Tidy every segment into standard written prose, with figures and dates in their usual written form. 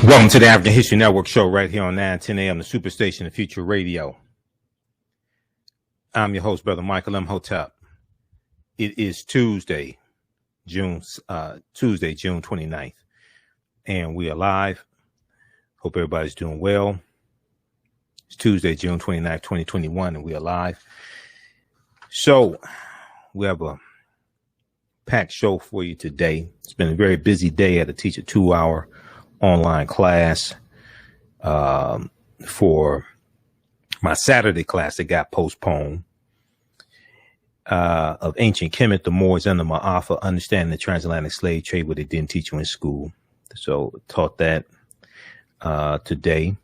Welcome to the African History Network show right here on 910 AM, the Superstation of Future Radio. I'm your host, Brother Michael Imhotep. It is Tuesday, June 29th, and we are live. Hope everybody's doing well. It's Tuesday, June 29th, 2021, and we are live. So we have a packed show for you today. It's been a very busy day. I had to teach a 2-hour online class for my Saturday class that got postponed of ancient Kemet, the Moors, and the Maafa, understanding the transatlantic slave trade, what they didn't teach you in school. So taught that today.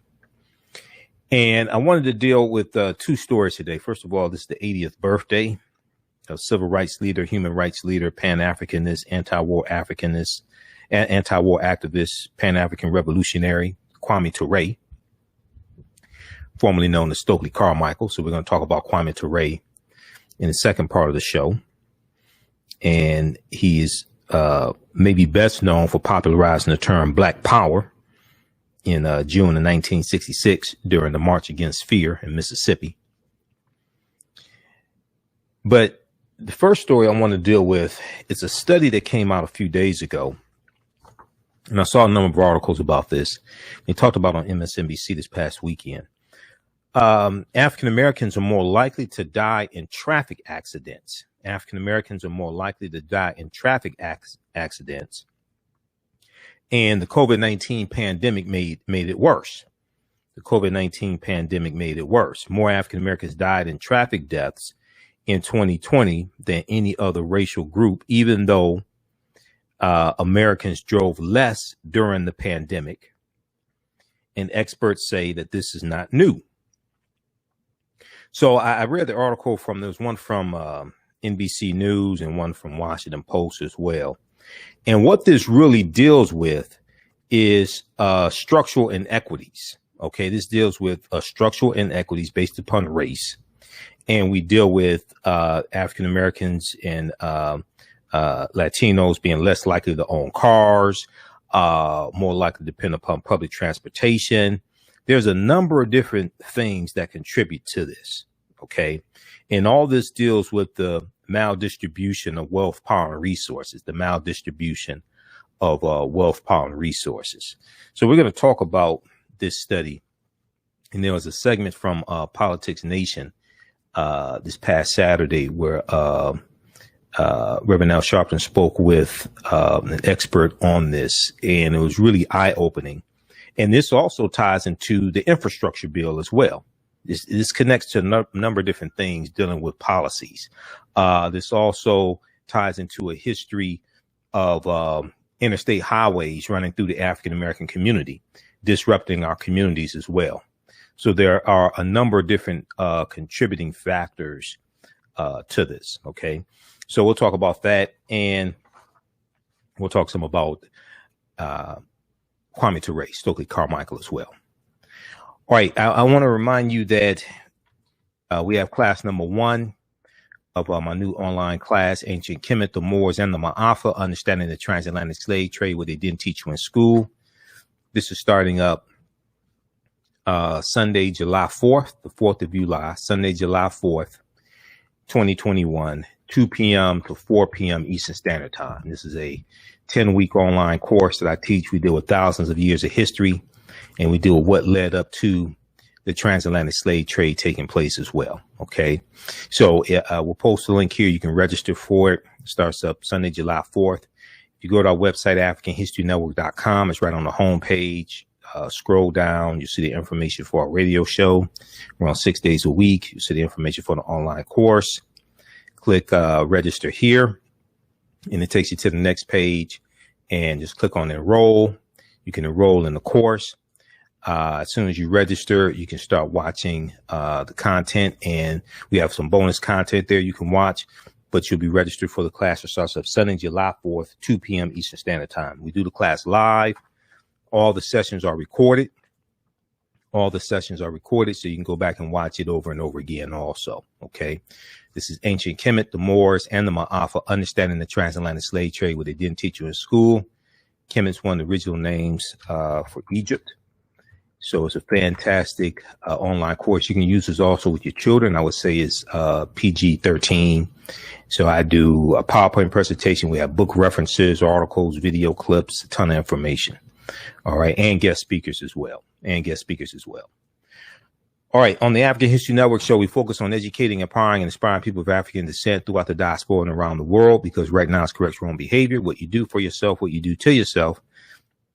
And I wanted to deal with two stories today. First of all, this is the 80th birthday of civil rights leader, human rights leader, Pan-Africanist, anti-war activist, Pan-African revolutionary, Kwame Ture, formerly known as Stokely Carmichael. So we're going to talk about Kwame Ture in the second part of the show. And he is maybe best known for popularizing the term Black Power in June of 1966 during the March Against Fear in Mississippi. But the first story I want to deal with is a study that came out a few days ago. And I saw a number of articles about this. They talked about on MSNBC this past weekend. African Americans are more likely to die in traffic accidents. African Americans are more likely to die in traffic accidents. And the COVID-19 pandemic made it worse. The COVID-19 pandemic made it worse. More African Americans died in traffic deaths in 2020 than any other racial group, even though Americans drove less during the pandemic, and experts say that this is not new. So I read the article there's one from NBC News and one from Washington Post as well. And what this really deals with is structural inequities. Okay, this deals with structural inequities based upon race. And we deal with African Americans and Latinos being less likely to own cars, more likely to depend upon public transportation. There's a number of different things that contribute to this. Okay. And all this deals with the maldistribution of wealth, power, and resources, the maldistribution of wealth, power, and resources. So we're going to talk about this study. And there was a segment from Politics Nation this past Saturday where Reverend Al Sharpton spoke with an expert on this, and it was really eye-opening. And this also ties into the infrastructure bill as well. This connects to a number of different things dealing with policies. This also ties into a history of interstate highways running through the African-American community, disrupting our communities as well. So there are a number of different contributing factors to this. Okay. So we'll talk about that, and we'll talk some about Kwame Ture, Stokely Carmichael as well. All right. I want to remind you that we have class number 1 of my new online class, Ancient Kemet, the Moors, and the Maafa, Understanding the Transatlantic Slave Trade, what they didn't teach you in school. This is starting up Sunday, July 4th, the 4th of July, Sunday, July 4th, 2021. 2 p.m. to 4 p.m. Eastern Standard Time. This is a 10-week online course that I teach. We deal with thousands of years of history, and we deal with what led up to the transatlantic slave trade taking place as well. Okay. So we'll post a link here. You can register for it. It starts up Sunday, July 4th. If you go to our website, AfricanHistoryNetwork.com, it's right on the home page. Scroll down. You see the information for our radio show. We're on 6 days a week. You see the information for the online course. Click register here, and it takes you to the next page, and just click on enroll. You can enroll in the course. As soon as you register, you can start watching the content, and we have some bonus content there you can watch, but you'll be registered for the class that starts up Sunday, July 4th, 2 p.m. Eastern Standard Time. We do the class live. All the sessions are recorded. All the sessions are recorded, so you can go back and watch it over and over again also. Okay. This is Ancient Kemet, the Moors, and the Maafa, Understanding the Transatlantic Slave Trade, what they didn't teach you in school. Kemet's one of the original names for Egypt. So it's a fantastic online course. You can use this also with your children. I would say it's PG-13. So I do a PowerPoint presentation. We have book references, articles, video clips, a ton of information. All right. And guest speakers as well. All right. On the African History Network show, we focus on educating, empowering, and inspiring people of African descent throughout the diaspora and around the world, because right now it's correct wrong behavior. What you do for yourself, what you do to yourself,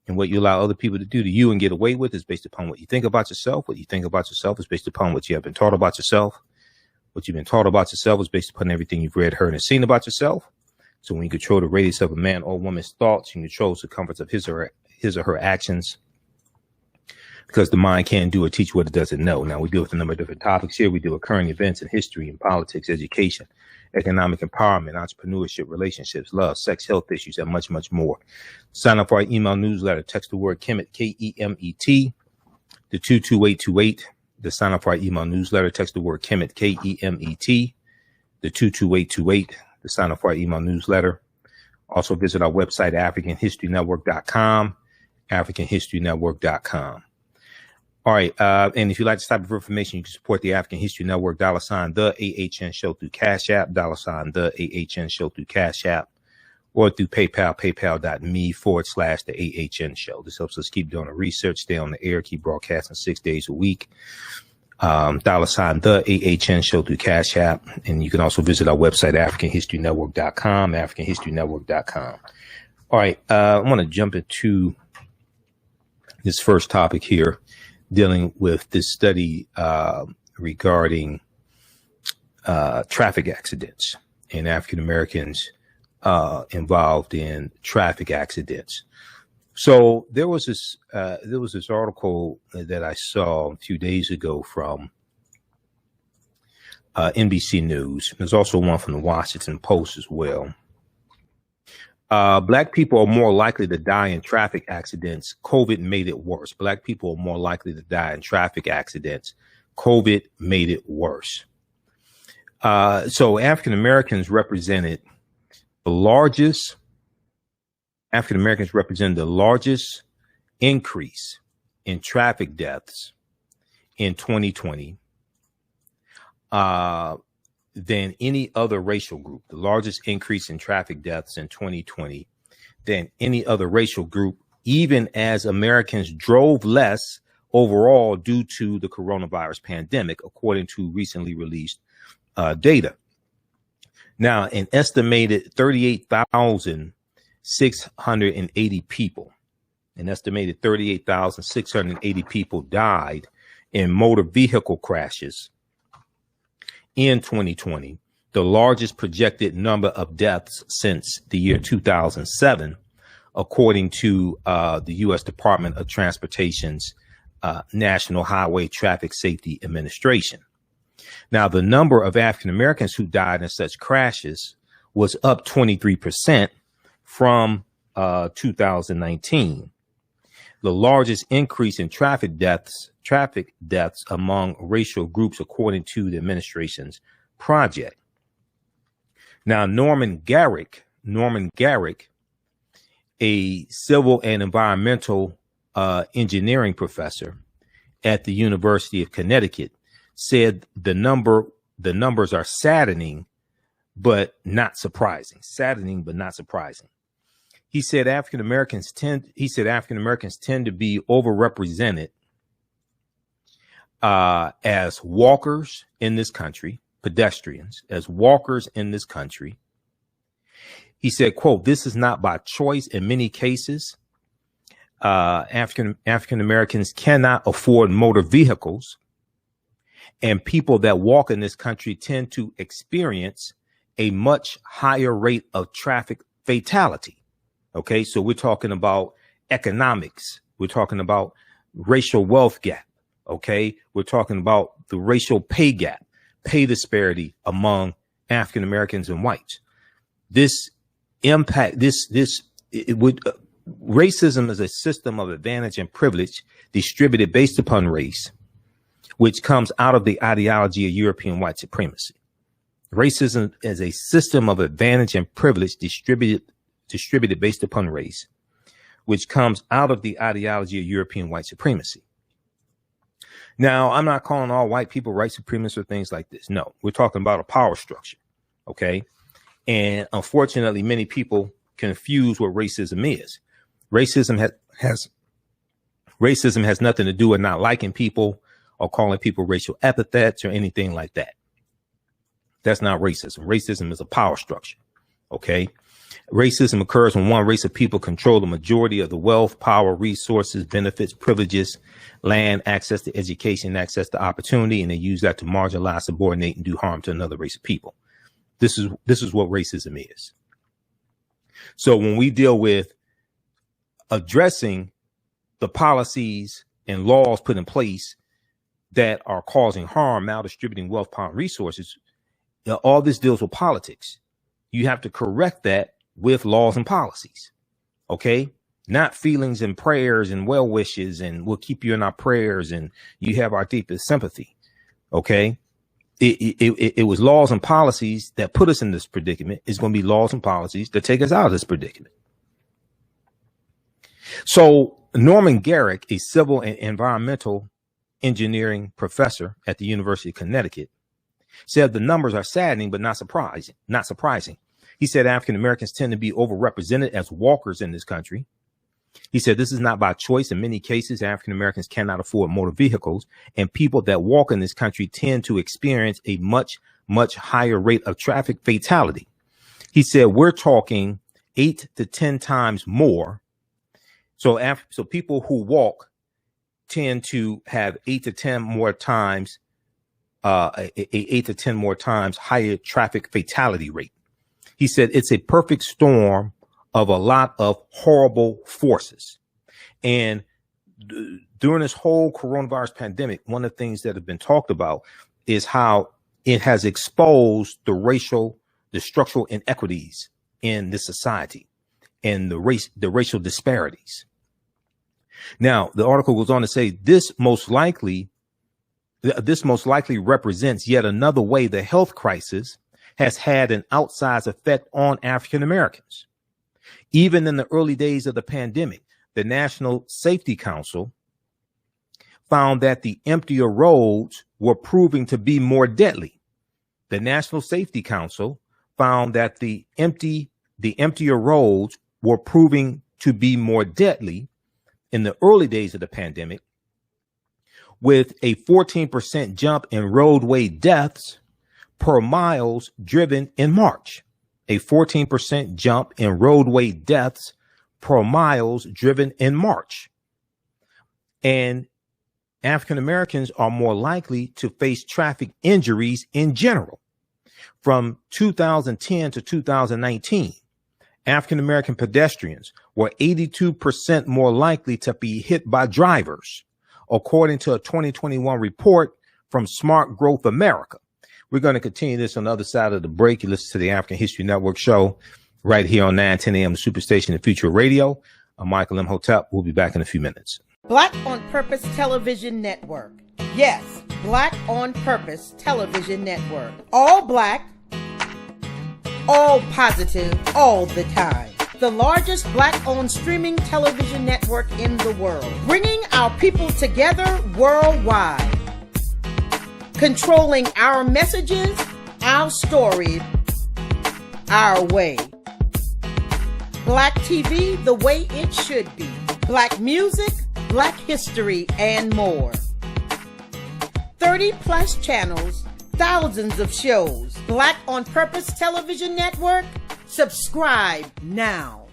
and what you allow other people to do to you and get away with is based upon what you think about yourself. What you think about yourself is based upon what you have been taught about yourself. What you've been taught about yourself is based upon everything you've read, heard, and seen about yourself. So when you control the radius of a man or woman's thoughts, you control the circumference of his or her actions, because the mind can't do or teach what it doesn't know. Now, we deal with a number of different topics here. We deal with current events in history and politics, education, economic empowerment, entrepreneurship, relationships, love, sex, health issues, and much, much more. Sign up for our email newsletter. Text the word Kemet, K-E-M-E-T, to 22828. To sign up for our email newsletter, text the word Kemet, K-E-M-E-T, to 22828. To sign up for our email newsletter. Also visit our website, AfricanHistoryNetwork.com, AfricanHistoryNetwork.com. All right. And if you like this type of information, you can support the African History Network, $TheAHNShow through Cash App, $TheAHNShow through Cash App, or through PayPal, paypal.me/TheAHNShow. This helps us keep doing the research, stay on the air, keep broadcasting 6 days a week. $TheAHNShow through Cash App. And you can also visit our website, AfricanHistoryNetwork.com, AfricanHistoryNetwork.com. All right. I want to jump into this first topic here, dealing with this study regarding traffic accidents and African Americans involved in traffic accidents. So there was this article that I saw a few days ago from NBC News. There's also one from the Washington Post as well. Black people are more likely to die in traffic accidents. COVID made it worse. Black people are more likely to die in traffic accidents. COVID made it worse. So African Americans represented the largest increase in traffic deaths in 2020 than any other racial group. The largest increase in traffic deaths in 2020 than any other racial group, even as Americans drove less overall due to the coronavirus pandemic, according to recently released data. Now, an estimated 38,680 people died in motor vehicle crashes in 2020, the largest projected number of deaths since the year 2007, according to the U.S. Department of Transportation's National Highway Traffic Safety Administration. Now, the number of African Americans who died in such crashes was up 23% from 2019. The largest increase in traffic deaths among racial groups, according to the administration's project. Now, Norman Garrick, a civil and environmental engineering professor at the University of Connecticut, said the numbers are saddening, but not surprising. He said African Americans tend to be overrepresented as walkers in this country, pedestrians, as walkers in this country. He said, quote, "This is not by choice. In many cases, African Americans cannot afford motor vehicles, and people that walk in this country tend to experience a much higher rate of traffic fatality." Okay, so we're talking about economics. We're talking about racial wealth gap. Okay, we're talking about the racial pay gap, pay disparity among African Americans and whites. Racism is a system of advantage and privilege distributed based upon race, which comes out of the ideology of European white supremacy. Racism is a system of advantage and privilege distributed based upon race, which comes out of the ideology of European white supremacy. Now, I'm not calling all white people white supremacists or things like this. No, we're talking about a power structure. Okay. And unfortunately, many people confuse what racism is. Racism has nothing to do with not liking people or calling people racial epithets or anything like that. That's not racism. Racism is a power structure. Okay. Racism occurs when one race of people control the majority of the wealth, power, resources, benefits, privileges, land, access to education, access to opportunity, and they use that to marginalize, subordinate, and do harm to another race of people. This is what racism is. So when we deal with addressing the policies and laws put in place that are causing harm, maldistributing wealth, power, and resources, all this deals with politics. You have to correct that with laws and policies. Okay. Not feelings and prayers and well wishes and we'll keep you in our prayers and you have our deepest sympathy. Okay. It was laws and policies that put us in this predicament. It's going to be laws and policies that take us out of this predicament. So Norman Garrick, a civil and environmental engineering professor at the University of Connecticut, said the numbers are saddening, but not surprising. He said African Americans tend to be overrepresented as walkers in this country. He said this is not by choice. In many cases, African Americans cannot afford motor vehicles, and people that walk in this country tend to experience a much, much higher rate of traffic fatality. He said we're talking 8 to 10 times more. So people who walk tend to have 8 to 10 more times, 8 to 10 more times higher traffic fatality rate. He said it's a perfect storm of a lot of horrible forces. And during this whole coronavirus pandemic, one of the things that have been talked about is how it has exposed the structural inequities in this society and the racial disparities. Now, the article goes on to say this most likely represents yet another way the health crisis has had an outsized effect on African Americans. Even in the early days of the pandemic, the National Safety Council found that the emptier roads were proving to be more deadly. The National Safety Council found that the emptier roads were proving to be more deadly in the early days of the pandemic, with a 14% jump in roadway deaths per miles driven in March. A 14% jump in roadway deaths per miles driven in March. And African Americans are more likely to face traffic injuries in general. From 2010 to 2019, African American pedestrians were 82% more likely to be hit by drivers, according to a 2021 report from Smart Growth America. We're going to continue this on the other side of the break. You listen to the African History Network show right here on 910 a.m. Superstation and Future Radio. I'm Michael Imhotep. We'll be back in a few minutes. Black on Purpose Television Network. Yes, Black on Purpose Television Network. All black, all positive, all the time. The largest black-owned streaming television network in the world. Bringing our people together worldwide. Controlling our messages, our story, our way. Black TV the way it should be. Black music, Black history, and more. 30 plus channels, thousands of shows. Black on Purpose Television Network. Subscribe now.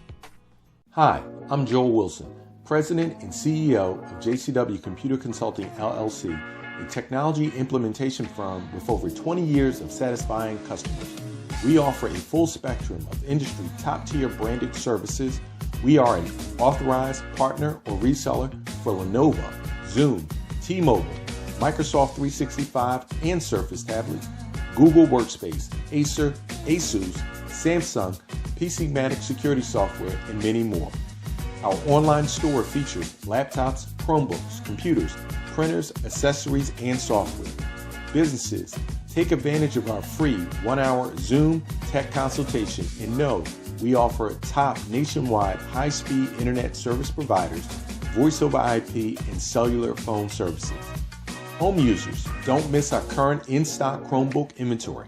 Hi, I'm Joel Wilson, President and CEO of JCW Computer Consulting LLC, a technology implementation firm with over 20 years of satisfying customers. We offer a full spectrum of industry top-tier branded services. We are an authorized partner or reseller for Lenovo, Zoom, T-Mobile, Microsoft 365 and Surface tablets, Google Workspace, Acer, Asus, Samsung, PCmatic security software, and many more. Our online store features laptops, Chromebooks, computers, printers, accessories, and software. Businesses, take advantage of our free 1-hour Zoom tech consultation and know we offer top nationwide high-speed internet service providers, voice over IP, and cellular phone services. Home users, don't miss our current in-stock Chromebook inventory.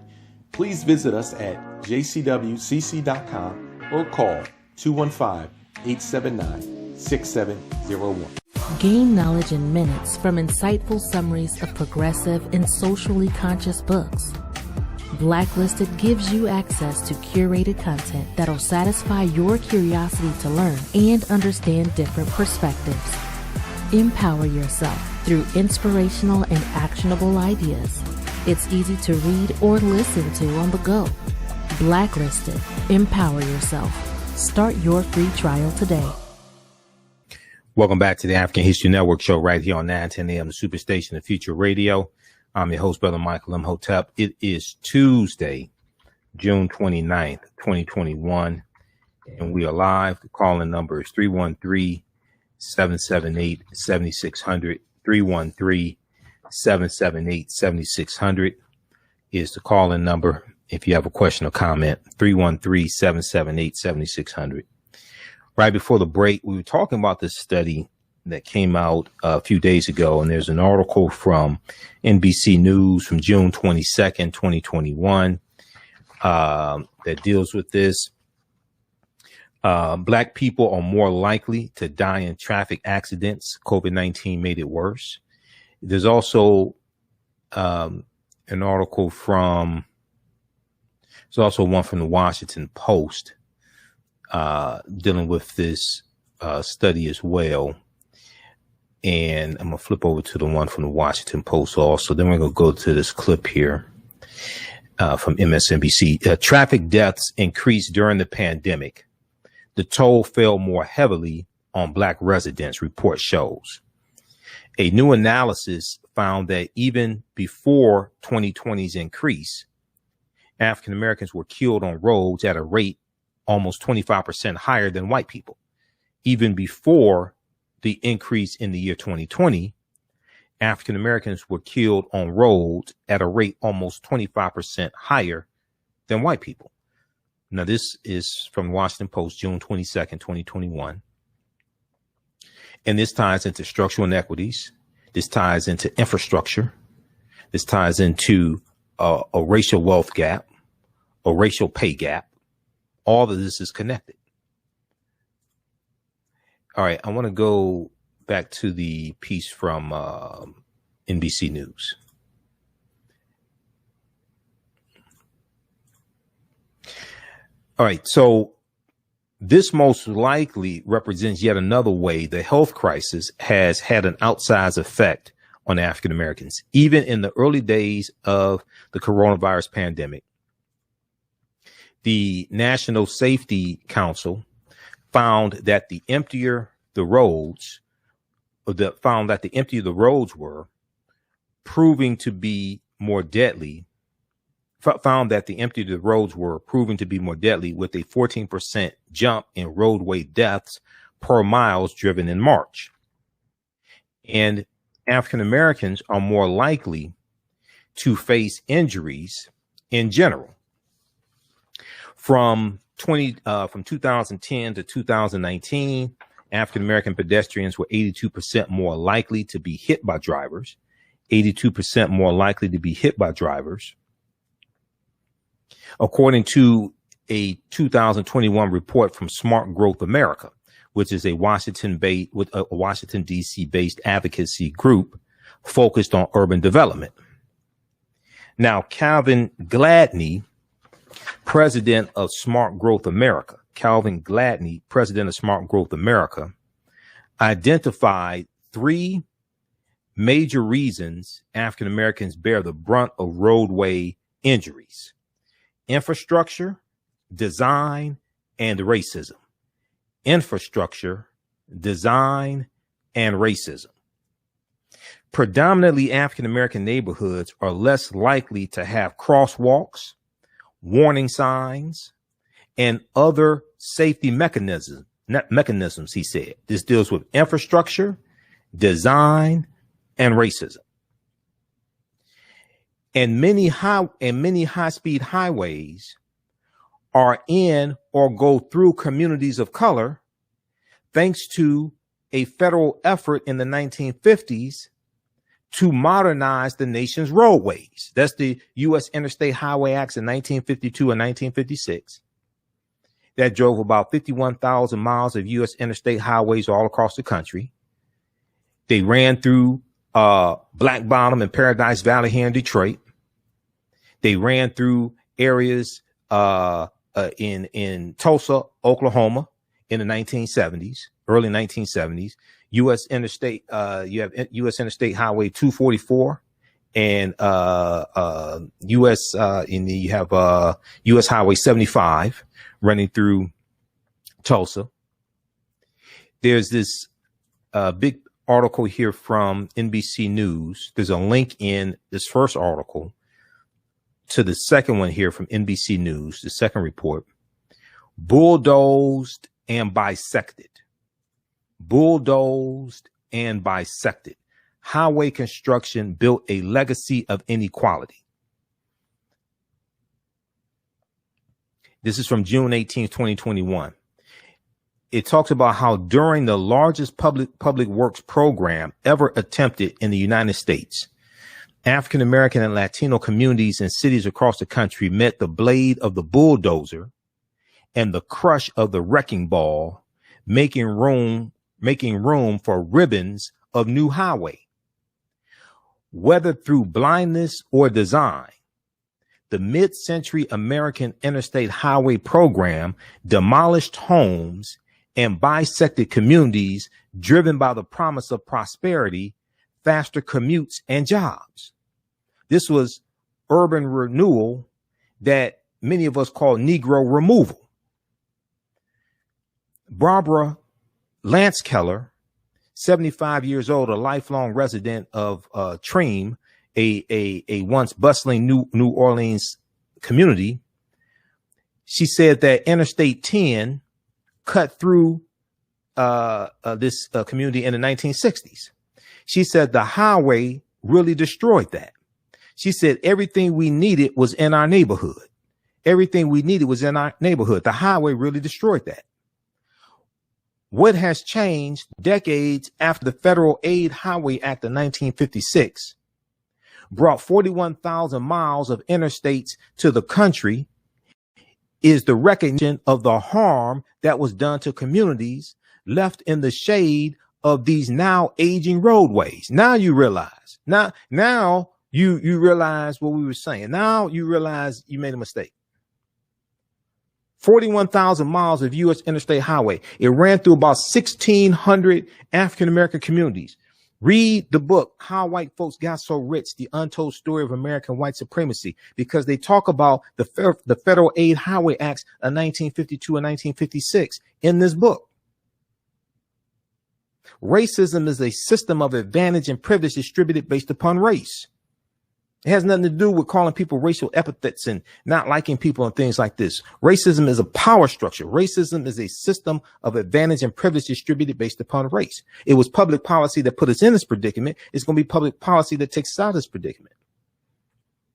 Please visit us at jcwcc.com or call 215-879-6701. Gain knowledge in minutes from insightful summaries of progressive and socially conscious books. Blacklisted gives you access to curated content that'll satisfy your curiosity to learn and understand different perspectives. Empower yourself through inspirational and actionable ideas. It's easy to read or listen to on the go. Blacklisted. Empower yourself. Start your free trial today. Welcome back to the African History Network show right here on 910 AM, the Superstation of Future Radio. I'm your host, Brother Michael Imhotep. It is Tuesday, June 29th, 2021, and we are live. The call-in number is 313-778-7600. 313-778-7600 is the call-in number. If you have a question or comment, 313-778-7600. Right before the break, we were talking about this study that came out a few days ago, and there's an article from NBC News from June 22nd, 2021, that deals with this. Black people are more likely to die in traffic accidents. COVID-19 made it worse. There's also an article from, there's also one from the Washington Post dealing with this study as well. And I'm going to flip over to the one from the Washington Post also. Then we're going to go to this clip here from MSNBC. Traffic deaths increased during the pandemic. The toll fell more heavily on Black residents, report shows. A new analysis found that even before 2020's increase, African Americans were killed on roads at a rate almost 25% higher than white people. Even before the increase in the year 2020, African Americans were killed on roads at a rate almost 25% higher than white people. Now, this is from Washington Post, June 22nd, 2021. And this ties into structural inequities. This ties into infrastructure. This ties into a racial wealth gap, a racial pay gap. All of this is connected. All right, I want to go back to the piece from NBC News. All right, so this most likely represents yet another way the health crisis has had an outsized effect on African Americans. Even in the early days of the coronavirus pandemic, the National Safety Council found that the emptier the roads were, proving to be more deadly, found that the emptier the roads were proving to be more deadly, with a 14% jump in roadway deaths per miles driven in March. And African Americans are more likely to face injuries in general. From 2010 to 2019, African American pedestrians were 82% more likely to be hit by drivers, 82% more likely to be hit by drivers. According to a 2021 report from Smart Growth America, which is a Washington D.C. based advocacy group focused on urban development. Now, Calvin Gladney, president of Smart Growth America, identified three major reasons African Americans bear the brunt of roadway injuries: infrastructure, design, and racism. Infrastructure, design, and racism. Predominantly African American neighborhoods are less likely to have crosswalks, warning signs, and other safety mechanisms, he said. This deals with infrastructure, design, and racism. And many high-speed highways are in or go through communities of color, thanks to a federal effort in the 1950s to modernize the nation's roadways. That's the U.S. Interstate Highway Acts in 1952 and 1956. That drove about 51,000 miles of U.S. interstate highways all across the country. They ran through Black Bottom and Paradise Valley here in Detroit. They ran through areas in Tulsa, Oklahoma in the 1970s, early 1970s. U.S. Interstate, you have U.S. Interstate Highway 244 and U.S. You have U.S. Highway 75 running through Tulsa. There's this big article here from NBC News. There's a link in this first article to the second one here from NBC News, the second report. Bulldozed and bisected. Bulldozed and bisected. Highway construction built a legacy of inequality. This is from June 18, 2021. It talks about how during the largest public works program ever attempted in the United States, African American and Latino communities in cities across the country met the blade of the bulldozer and the crush of the wrecking ball, making room for ribbons of new highway. Whether through blindness or design, the mid-century American Interstate Highway Program demolished homes and bisected communities driven by the promise of prosperity, faster commutes, and jobs. This was urban renewal that many of us call Negro removal. Barbara Lancekeller, 75 years old, a lifelong resident of Treem, a once bustling New Orleans community, she said that Interstate 10 cut through this community in the 1960s. She said the highway really destroyed that. She said everything we needed was in our neighborhood. Everything we needed was in our neighborhood. The highway really destroyed that. What has changed decades after the Federal Aid Highway Act of 1956 brought 41,000 miles of interstates to the country is the recognition of the harm that was done to communities left in the shade of these now aging roadways. Now you realize, now you realize what we were saying. Now you realize you made a mistake. 41,000 miles of U.S. interstate highway. It ran through about 1,600 African-American communities. Read the book, How White Folks Got So Rich, The Untold Story of American White Supremacy, because they talk about the Federal Aid Highway Acts of 1952 and 1956 in this book. Racism is a system of advantage and privilege distributed based upon race. It has nothing to do with calling people racial epithets and not liking people and things like this. Racism is a power structure. Racism is a system of advantage and privilege distributed based upon race. It was public policy that put us in this predicament. It's going to be public policy that takes us out of this predicament.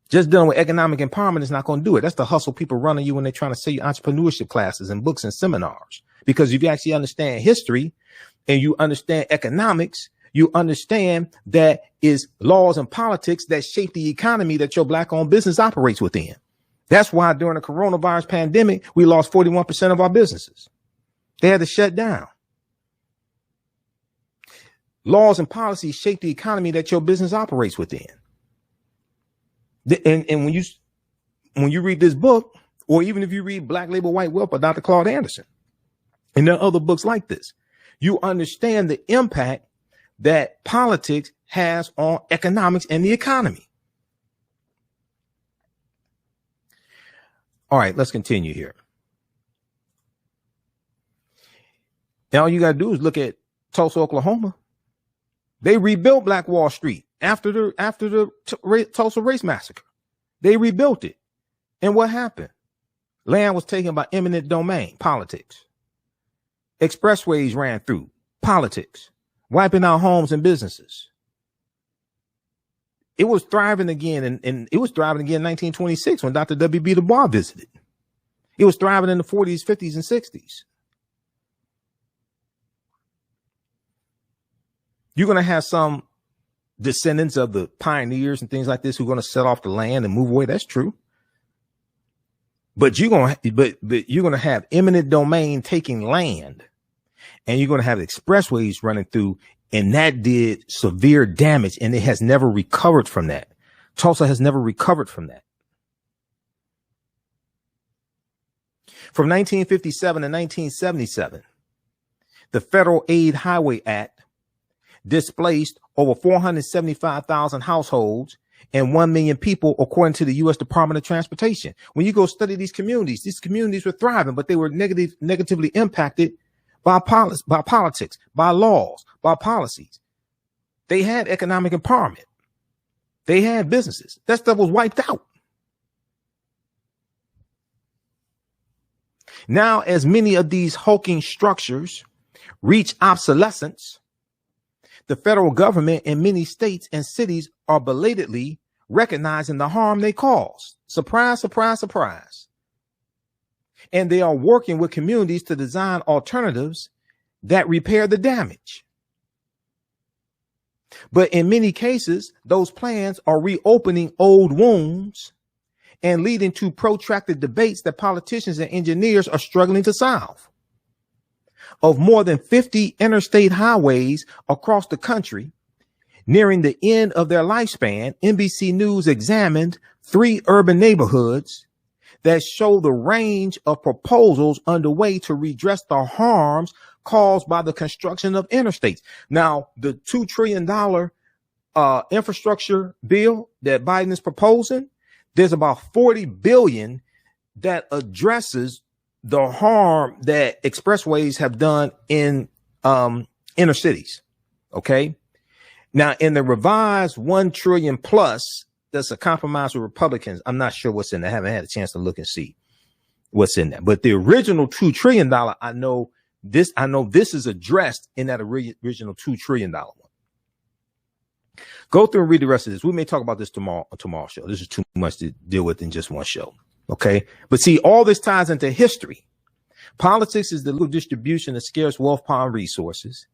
Just dealing with economic empowerment is not going to do it. That's the hustle people run on you when they're trying to sell you entrepreneurship classes and books and seminars. Because if you actually understand history and you understand economics, you understand that is laws and politics that shape the economy that your black-owned business operates within. That's why during the coronavirus pandemic, we lost 41% of our businesses. They had to shut down. Laws and policies shape the economy that your business operates within. And when you read this book, or even if you read Black Label White Wealth by Dr. Claude Anderson, and there are other books like this, you understand the impact that politics has on economics and the economy. All right, let's continue here. Now, all you got to do is look at Tulsa, Oklahoma. They rebuilt Black Wall Street after the Tulsa Race Massacre. They rebuilt it. And what happened? Land was taken by eminent domain, politics. Expressways ran through, politics. Wiping out homes and businesses. It was thriving again, and it was thriving again in 1926 when Dr. W.B. Du Bois visited. It was thriving in the 40s, 50s, and 60s. You're going to have some descendants of the pioneers and things like this who are going to sell off the land and move away. That's true. But you're going to have eminent domain taking land, and you're going to have expressways running through, and that did severe damage, and it has never recovered from that. Tulsa has never recovered from that. From 1957 to 1977, the Federal Aid Highway Act displaced over 475,000 households and 1 million people, according to the U.S. Department of Transportation. When you go study these communities were thriving, but they were negatively impacted by politics, by laws, by policies. They had economic empowerment. They had businesses. That stuff was wiped out. Now, as many of these hulking structures reach obsolescence, the federal government in many states and cities are belatedly recognizing the harm they cause. Surprise, surprise, surprise. And they are working with communities to design alternatives that repair the damage. But in many cases, those plans are reopening old wounds and leading to protracted debates that politicians and engineers are struggling to solve. Of more than 50 interstate highways across the country, nearing the end of their lifespan, NBC News examined 3 urban neighborhoods that show the range of proposals underway to redress the harms caused by the construction of interstates. Now, the $2 trillion infrastructure bill that Biden is proposing, there's about 40 billion that addresses the harm that expressways have done in inner cities. Okay. Now, in the revised 1 trillion plus, that's a compromise with Republicans. I'm not sure what's in there. I haven't had a chance to look and see what's in there. But the original $2 trillion, I know this is addressed in that original $2 trillion one. Go through and read the rest of this. We may talk about this tomorrow's show. This is too much to deal with in just one show. Okay. But see, all this ties into history. Politics is the legal distribution of scarce wealth, power, and resources,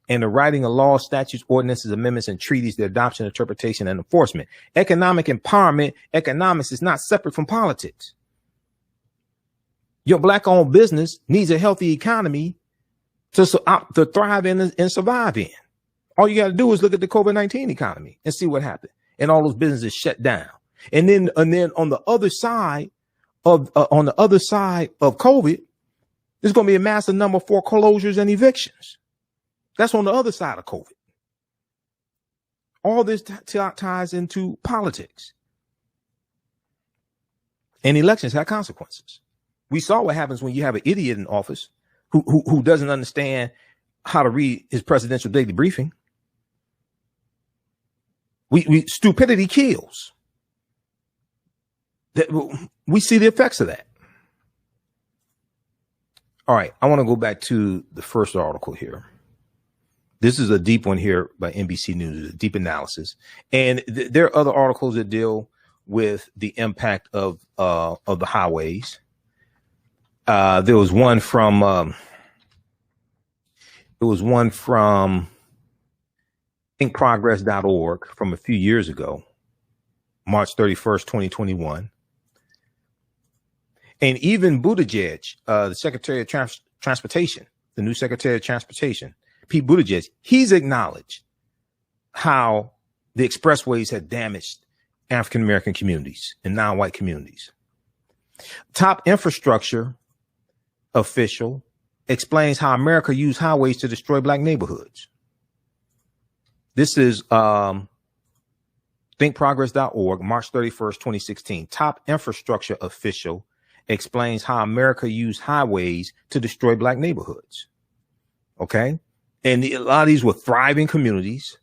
and the writing of laws, statutes, ordinances, amendments, and treaties, the adoption, interpretation, and enforcement. Economic empowerment, economics is not separate from politics. Your black-owned business needs a healthy economy to thrive in and survive in. All you got to do is look at the COVID-19 economy and see what happened. And all those businesses shut down. And then on the other side of COVID, there's going to be a massive number of foreclosures and evictions. That's on the other side of COVID. All this ties into politics. And elections have consequences. We saw what happens when you have an idiot in office who doesn't understand how to read his presidential daily briefing. Stupidity kills. We see the effects of that. All right, I want to go back to the first article here. This is a deep one here by NBC News, a deep analysis. And there are other articles that deal with the impact of the highways. There was one from thinkprogress.org from a few years ago, March 31st, 2021. And even Buttigieg, the Secretary of Transportation, the new Secretary of Transportation, Pete Buttigieg, he's acknowledged how the expressways had damaged African-American communities and non-white communities. Top infrastructure official explains how America used highways to destroy black neighborhoods. This is thinkprogress.org, March 31st, 2016. Top infrastructure official explains how America used highways to destroy black neighborhoods. Okay. And a lot of these were thriving communities.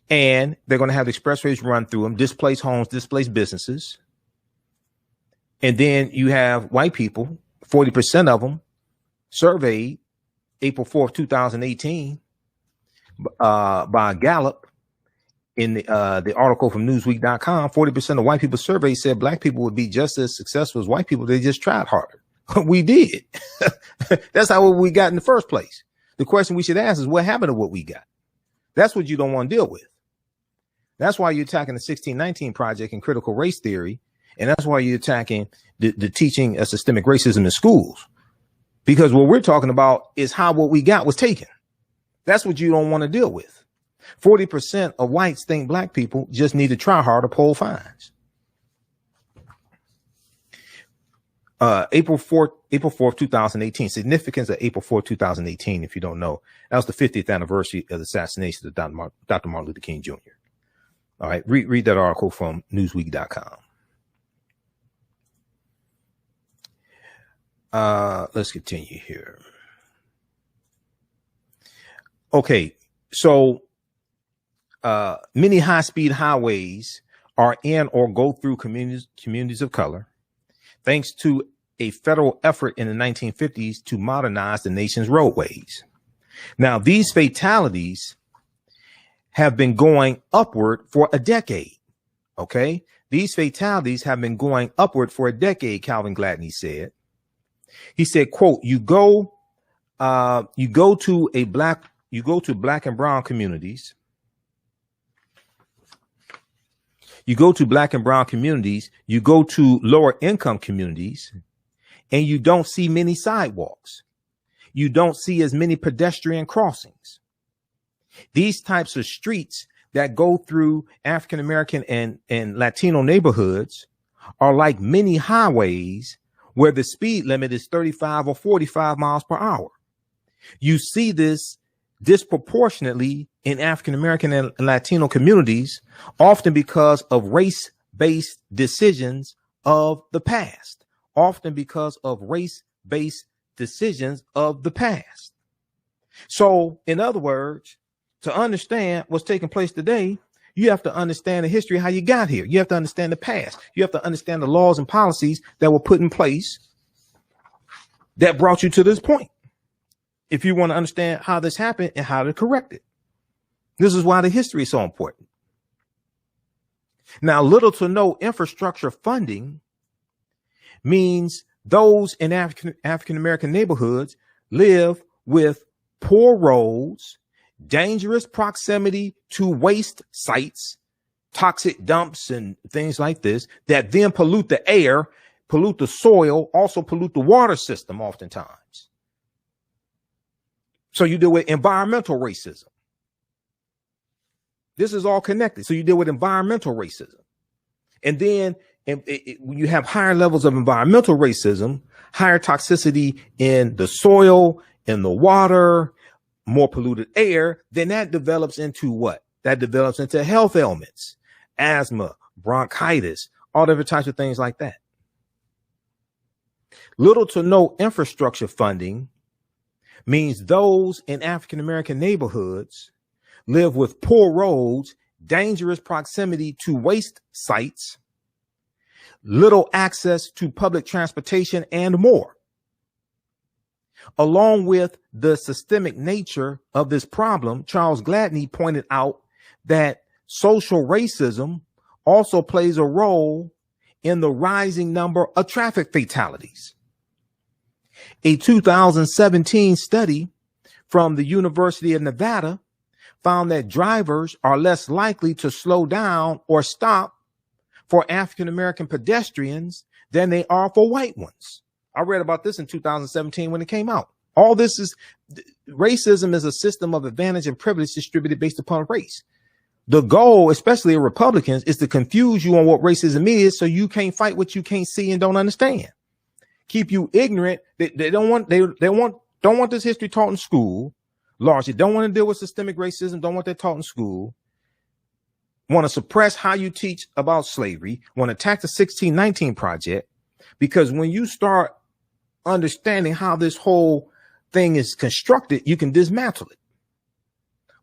And they're going to have expressways run through them, displaced homes, displaced businesses. And then you have white people, 40% of them surveyed April 4th, 2018 by Gallup. in the article from Newsweek.com, 40% of white people surveyed said black people would be just as successful as white people. They just tried harder. We did. That's how we got in the first place. The question we should ask is what happened to what we got? That's what you don't want to deal with. That's why you're attacking the 1619 Project and critical race theory. And that's why you're attacking the teaching of systemic racism in schools. Because what we're talking about is how what we got was taken. That's what you don't want to deal with. 40% of whites think black people just need to try hard to poll fines. April 4th, 2018, significance of April 4th, 2018, if you don't know, that was the 50th anniversary of the assassination of Dr. Martin Luther King Jr. All right, read that article from Newsweek.com. Let's continue here. Okay, so many high-speed highways are in or go through communities of color, thanks to a federal effort in the 1950s to modernize the nation's roadways. Now, these fatalities have been going upward for a decade. Okay, these fatalities have been going upward for a decade, Calvin Gladney said. He said, quote, you go to black and brown communities. You go to black and brown communities, you go to lower income communities, and you don't see many sidewalks. You don't see as many pedestrian crossings. These types of streets that go through African American and Latino neighborhoods are like mini highways where the speed limit is 35 or 45 miles per hour. You see this disproportionately in African American and Latino communities, often because of race-based decisions of the past. So, in other words, to understand what's taking place today, you have to understand the history of how you got here. You have to understand the past. You have to understand the laws and policies that were put in place that brought you to this point. If you want to understand how this happened and how to correct it. This is why the history is so important. Now, little to no infrastructure funding means those in African American neighborhoods live with poor roads, dangerous proximity to waste sites, toxic dumps and things like this that then pollute the air, pollute the soil, also pollute the water system oftentimes. So you deal with environmental racism. This is all connected. So you deal with environmental racism. And then when you have higher levels of environmental racism, higher toxicity in the soil, in the water, more polluted air, then that develops into what? That develops into health ailments, asthma, bronchitis, all different types of things like that. Little to no infrastructure funding means those in African American neighborhoods live with poor roads, dangerous proximity to waste sites, little access to public transportation, and more. Along with the systemic nature of this problem, Charles Gladney pointed out that social racism also plays a role in the rising number of traffic fatalities. A 2017 study from the University of Nevada found that drivers are less likely to slow down or stop for African American pedestrians than they are for white ones. I read about this in 2017 when it came out. All this is racism is a system of advantage and privilege distributed based upon race. The goal, especially of Republicans, is to confuse you on what racism is so you can't fight what you can't see and don't understand. Keep you ignorant. They don't want this history taught in school. Largely don't want to deal with systemic racism, don't want that taught in school. Want to suppress how you teach about slavery, want to attack the 1619 Project, because when you start understanding how this whole thing is constructed, you can dismantle it.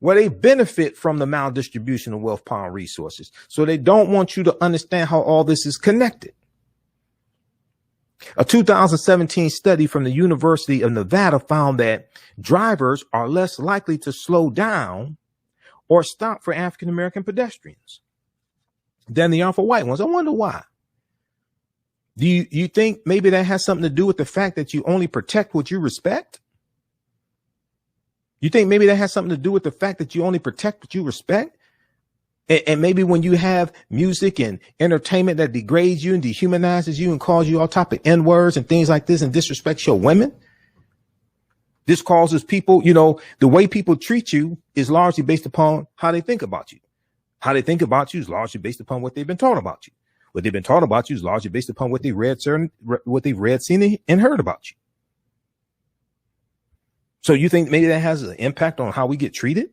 Well, they benefit from the maldistribution of wealth, power, and resources. So they don't want you to understand how all this is connected. A 2017 study from the University of Nevada found that drivers are less likely to slow down or stop for African American pedestrians than they are for white ones. I wonder why. Do you think maybe that has something to do with the fact that you only protect what you respect? You think maybe that has something to do with the fact that you only protect what you respect? And maybe when you have music and entertainment that degrades you and dehumanizes you and calls you all type of N-words and things like this and disrespects your women, this causes people, the way people treat you is largely based upon how they think about you. How they think about you is largely based upon what they've been taught about you. What they've been taught about you is largely based upon what they've read, seen, and heard about you. So you think maybe that has an impact on how we get treated?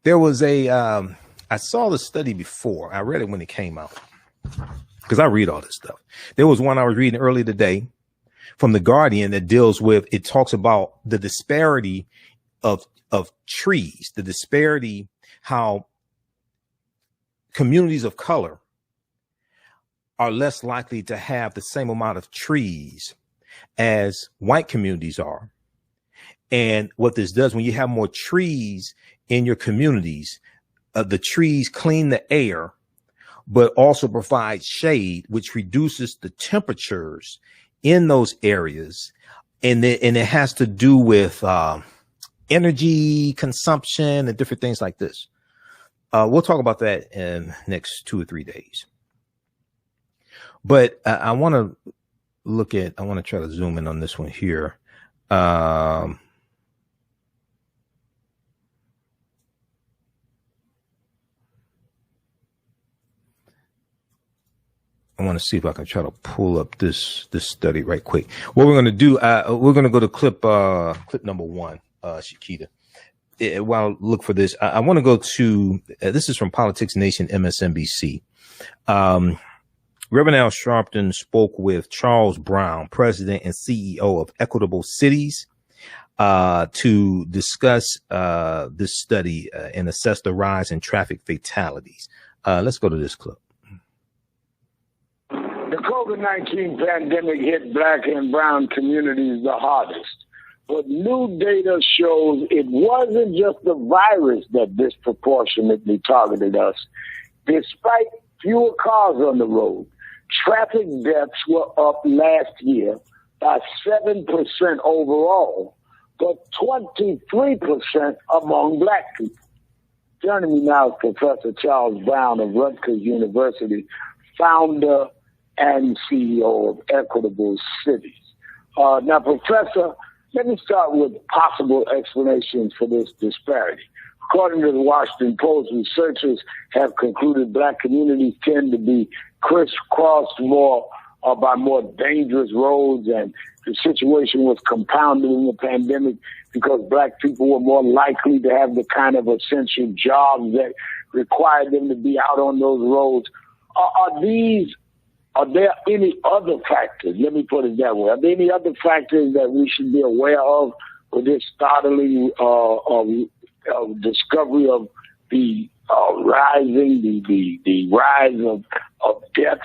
There was I saw the study before. I read it when it came out because I read all this stuff. There was one I was reading earlier today from The Guardian that it talks about the disparity of trees, the disparity, how communities of color are less likely to have the same amount of trees as white communities are. And what this does, when you have more trees in your communities, the trees clean the air, but also provide shade, which reduces the temperatures in those areas. And it has to do with energy consumption and different things like this. We'll talk about that in next 2 or 3 days. But I want to try to zoom in on this one here. I want to see if I can try to pull up this study right quick. What we're going to do, we're going to go to clip number 1, Shakita. While I look for this, I want to go to, this is from Politics Nation, MSNBC. Reverend Al Sharpton spoke with Charles Brown, president and CEO of Equitable Cities, to discuss this study and assess the rise in traffic fatalities. Let's go to this clip. The COVID-19 pandemic hit Black and brown communities the hardest. But new data shows it wasn't just the virus that disproportionately targeted us. Despite fewer cars on the road, traffic deaths were up last year by 7% overall, but 23% among Black people. Joining me now is Professor Charles Brown of Rutgers University, founder and CEO of Equitable Cities. Now, Professor, let me start with possible explanations for this disparity. According to the Washington Post, researchers have concluded Black communities tend to be crisscrossed more by more dangerous roads, and the situation was compounded in the pandemic because Black people were more likely to have the kind of essential jobs that required them to be out on those roads. Are there any other factors? Let me put it that way. Are there any other factors that we should be aware of with this startling discovery of the rise of deaths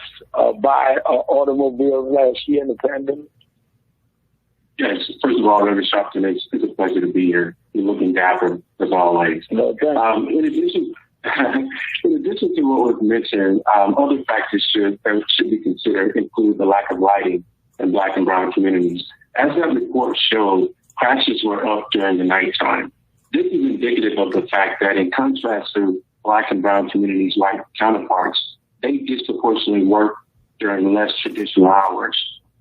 by automobiles last year in the pandemic? Yes. First of all, Reverend Sharpton, it's a pleasure to be here. You're looking dapper as always. Okay. In addition to what was mentioned, other factors that should be considered include the lack of lighting in Black and brown communities. As that report showed, crashes were up during the nighttime. This is indicative of the fact that in contrast to Black and brown communities' white counterparts, they disproportionately work during less traditional hours.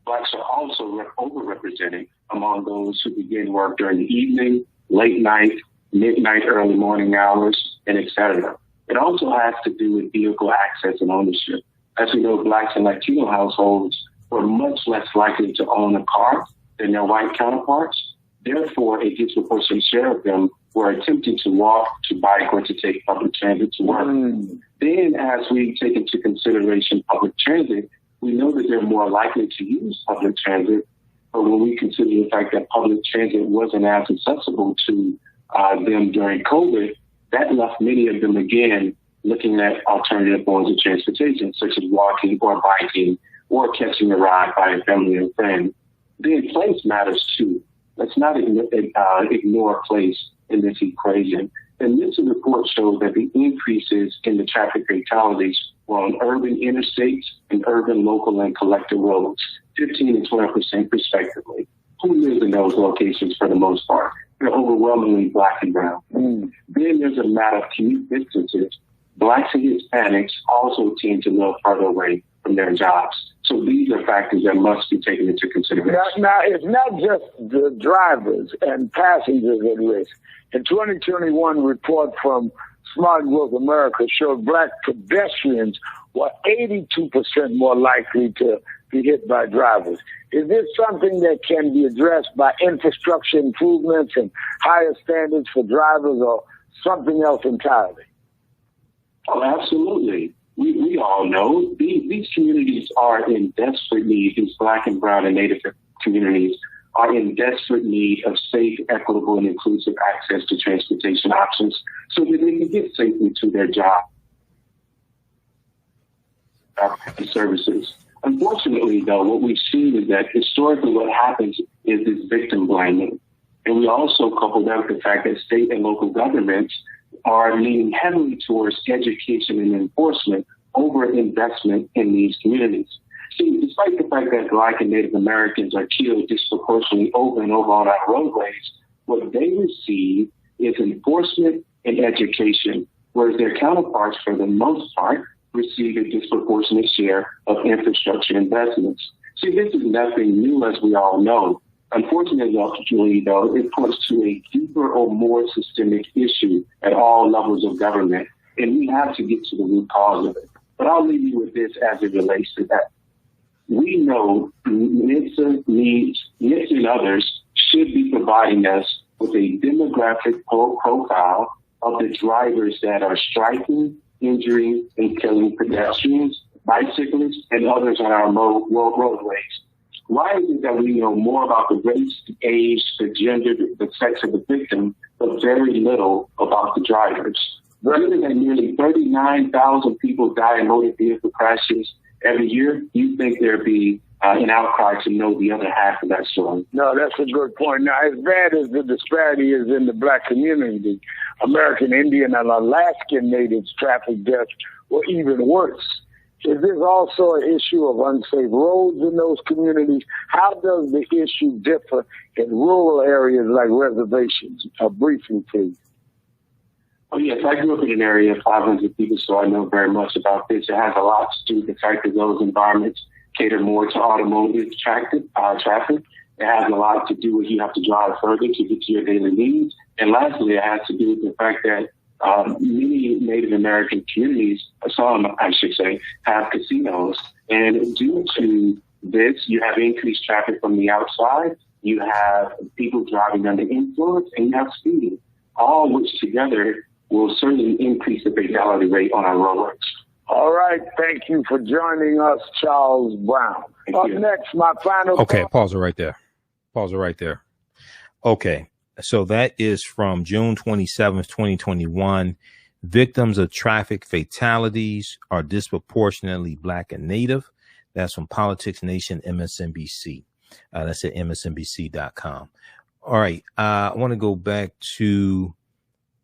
Blacks are also overrepresented among those who begin work during the evening, late night, midnight, early morning hours, and etc. It also has to do with vehicle access and ownership. As we know, Blacks and Latino households were much less likely to own a car than their white counterparts. Therefore, a disproportionate share of them were attempting to walk, to bike, or to take public transit to work. Then, as we take into consideration public transit, we know that they're more likely to use public transit. But when we consider the fact that public transit wasn't as accessible to them during COVID, that left many of them again looking at alternative modes of transportation, such as walking or biking or catching a ride by a family and friend. Then place matters too. let's not ignore place in this equation. And this report shows that the increases in the traffic fatalities were on urban interstates and urban, local, and collector roads, 15 and 12% respectively. Who lives in those locations for the most part? They're overwhelmingly Black and brown. Then there's a matter of commute distances. Blacks and Hispanics also tend to live further away from their jobs. So these are factors that must be taken into consideration. Now, it's not just the drivers and passengers at risk. A 2021 report from Smart Growth America showed Black pedestrians were 82% more likely to be hit by drivers. Is this something that can be addressed by infrastructure improvements and higher standards for drivers, or something else entirely? Oh, absolutely. We all know these communities are in desperate need. These Black and brown and Native communities are in desperate need of safe, equitable, and inclusive access to transportation options so that they can get safely to their job and services. Unfortunately, though, what we've seen is that historically what happens is this victim blaming. And we also couple that with the fact that state and local governments are leaning heavily towards education and enforcement over investment in these communities. See, despite the fact that Black and Native Americans are killed disproportionately over and over on our roadways, what they receive is enforcement and education, whereas their counterparts, for the most part, receive a disproportionate share of infrastructure investments. See, this is nothing new, as we all know. Unfortunately, though, it points to a deeper or more systemic issue at all levels of government, and we have to get to the root cause of it. But I'll leave you with this as it relates to that. We know NHTSA and others should be providing us with a demographic profile of the drivers that are striking, injuring, and killing pedestrians, bicyclists, and others on our roadways. Why is it that we know more about the race, the age, the gender, the sex of the victim, but very little about the drivers? Rather than nearly 39,000 people die in motor vehicle crashes every year, you think there'd be an outcry to know the other half of that story? No, that's a good point. Now, as bad as the disparity is in the Black community, American Indian and Alaskan Natives traffic deaths were even worse. Is this also an issue of unsafe roads in those communities? How does the issue differ in rural areas like reservations? Briefly, please. Oh, yes, I grew up in an area of 500 people, so I know very much about this. It has a lot to do with the fact that those environments cater more to automotive traffic. It has a lot to do with you have to drive further to get to your daily needs. And lastly, it has to do with the fact that many Native American communities, some I should say, have casinos. And due to this, you have increased traffic from the outside, you have people driving under influence, and you have speeding, all which together will certainly increase the fatality rate on our roadways. All right. Thank you for joining us, Charles Brown. Up next, my final. Okay, pause it right there. Okay. So that is from June 27th, 2021. Victims of traffic fatalities are disproportionately Black and Native. That's from Politics Nation, MSNBC. That's at msnbc.com. All right. I want to go back to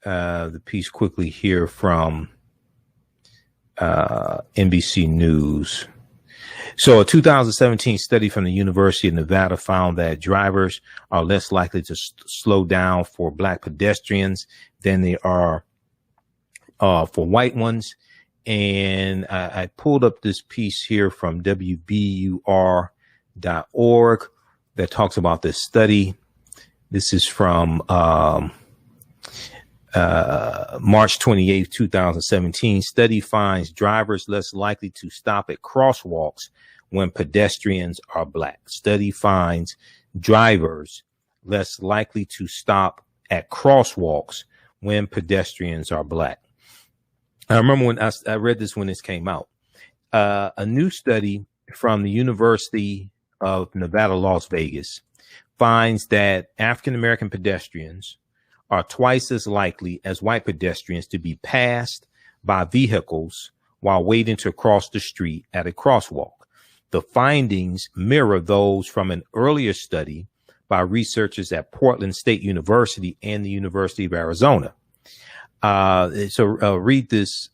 the piece quickly here from NBC News. So a 2017 study from the University of Nevada found that drivers are less likely to slow down for Black pedestrians than they are for white ones. And I pulled up this piece here from WBUR.org that talks about this study. This is from March 28th, 2017. Study finds drivers less likely to stop at crosswalks when pedestrians are Black. Study finds drivers less likely to stop at crosswalks when pedestrians are Black. I remember when I read this when this came out. A new study from the University of Nevada, Las Vegas finds that African-American pedestrians are twice as likely as white pedestrians to be passed by vehicles while waiting to cross the street at a crosswalk. The findings mirror those from an earlier study by researchers at Portland State University and the University of Arizona. Read this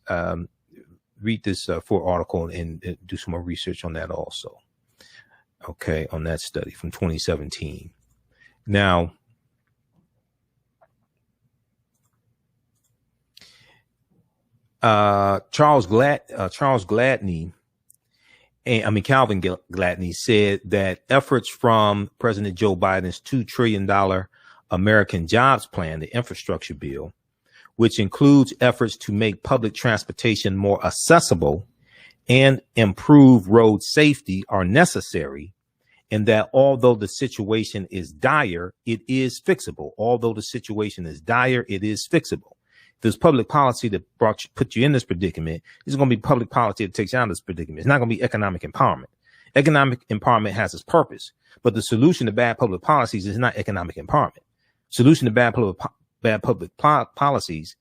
full article and do some more research on that also. Okay, on that study from 2017. Now, Calvin Gladney said that efforts from President Joe Biden's $2 trillion American Jobs Plan, the infrastructure bill, which includes efforts to make public transportation more accessible and improve road safety, are necessary, and that although the situation is dire, it is fixable. Although the situation is dire, it is fixable. If there's public policy that put you in this predicament, it's going to be public policy that takes you out of this predicament. It's not going to be economic empowerment. Economic empowerment has its purpose, but the solution to bad public policies is not economic empowerment. Solution to bad public policies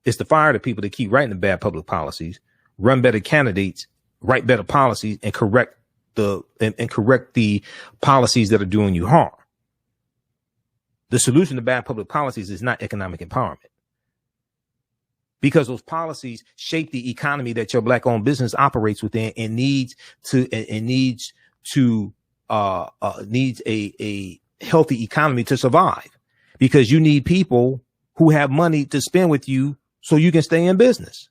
is to fire the people that keep writing the bad public policies, run better candidates, write better policies, and correct the policies that are doing you harm. The solution to bad public policies is not economic empowerment, because those policies shape the economy that your black-owned business operates within and needs a healthy economy to survive, because you need people who have money to spend with you so you can stay in business.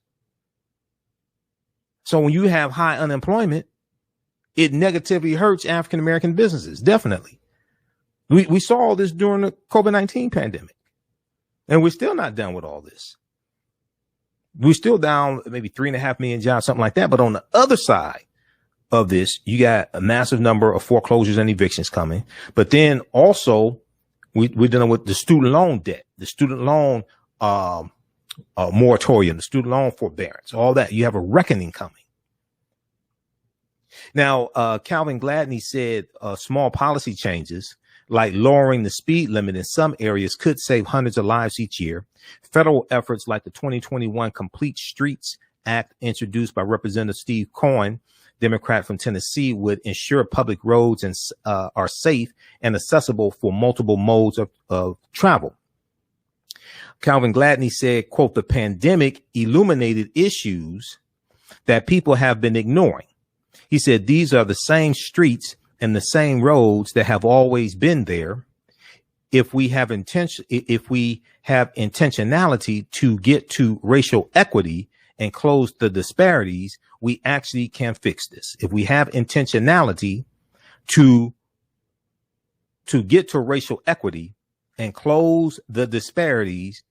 So when you have high unemployment, it negatively hurts African-American businesses. Definitely. We saw all this during the COVID-19 pandemic, and we're still not done with all this. We're still down maybe 3.5 million jobs, something like that. But on the other side of this, you got a massive number of foreclosures and evictions coming. But then also we're dealing with the student loan debt, the student loan moratorium, the student loan forbearance, all that. You have a reckoning coming. Now, Calvin Gladney said small policy changes like lowering the speed limit in some areas could save hundreds of lives each year. Federal efforts like the 2021 Complete Streets Act, introduced by Representative Steve Cohen, Democrat from Tennessee, would ensure public roads are safe and accessible for multiple modes of travel. Calvin Gladney said, quote, "The pandemic illuminated issues that people have been ignoring." He said, "These are the same streets and the same roads that have always been there. If we have intentionality to get to racial equity and close the disparities, we actually can fix this. If we have intentionality to get to racial equity and close the disparities,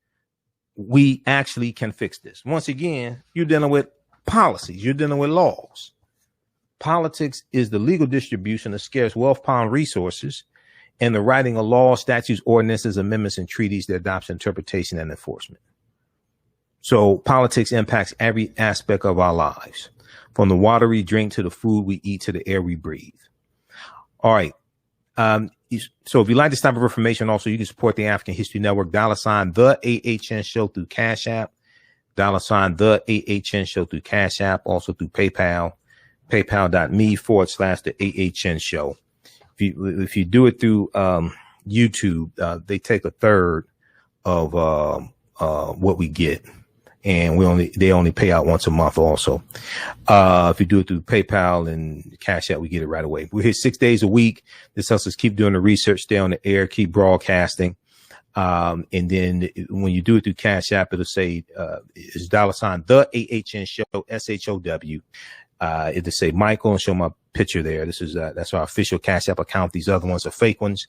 we actually can fix this." Once again, you're dealing with policies, you're dealing with laws. Politics is the legal distribution of scarce wealth, power, and resources, and the writing of laws, statutes, ordinances, amendments, and treaties, their adoption, interpretation, and enforcement. So politics impacts every aspect of our lives, from the water we drink to the food we eat to the air we breathe. All right. So if you like this type of information, also you can support the African History Network, $ the AHN Show through Cash App, $ the AHN Show through Cash App, also through PayPal, paypal.me/the AHN Show. If you do it through YouTube, they take a third of what we get, and they only pay out once a month. Also, if you do it through PayPal and Cash App, we get it right away. We're here 6 days a week. This helps us keep doing the research, stay on the air, keep broadcasting. And then when you do it through Cash App, it'll say it's $ the AHN Show, SHOW. It'll say Michael and show my picture there. This is that's our official Cash App account. These other ones are fake ones.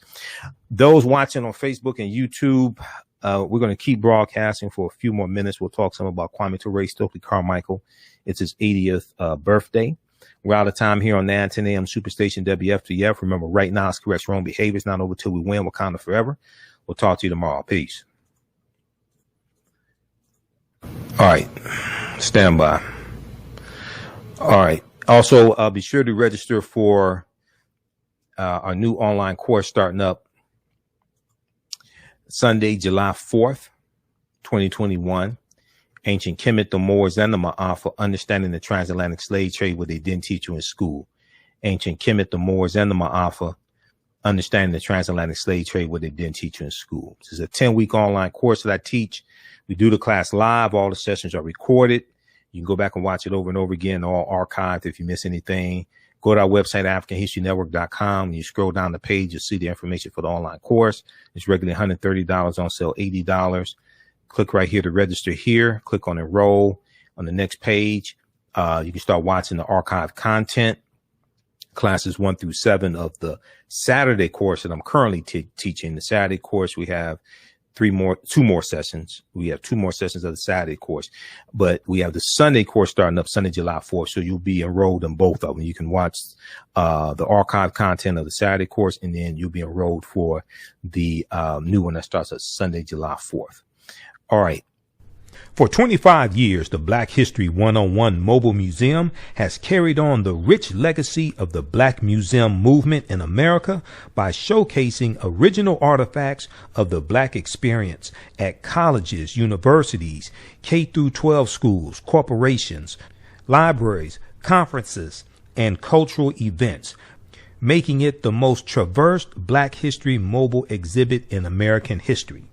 Those watching on Facebook and YouTube, we're going to keep broadcasting for a few more minutes. We'll talk some about Kwame Ture, Stokely Carmichael. It's his 80th birthday. We're out of time here on 9 10 a.m. Superstation WFTF. Remember, right now it's correct wrong behavior. It's not over till we win. Wakanda forever. We'll talk to you tomorrow. Peace. All right. Stand by. All right. Also, be sure to register for our new online course starting up Sunday, July 4th, 2021. Ancient Kemet, the Moors, and the Maafa, understanding the transatlantic slave trade, what they didn't teach you in school. Ancient Kemet, the Moors, and the Maafa, understanding the transatlantic slave trade, what they didn't teach you in school. This is a 10-week online course that I teach. We do the class live. All the sessions are recorded. You can go back and watch it over and over again, all archived. If you miss anything, go to our website, AfricanHistoryNetwork.com. When you scroll down the page, you'll see the information for the online course. It's regularly $130, on sale $80. Click right here to register here. Click on enroll. On the next page, you can start watching the archived content. Classes 1 through 7 of the Saturday course that I'm currently teaching. The Saturday course, we have two more sessions. We have 2 more sessions of the Saturday course, but we have the Sunday course starting up Sunday, July 4th. So you'll be enrolled in both of them. You can watch the archived content of the Saturday course, and then you'll be enrolled for the new one that starts at Sunday, July 4th. All right. For 25 years, the Black History 101 Mobile Museum has carried on the rich legacy of the Black Museum movement in America by showcasing original artifacts of the Black experience at colleges, universities, K-12 schools, corporations, libraries, conferences, and cultural events, making it the most traversed Black History mobile exhibit in American history.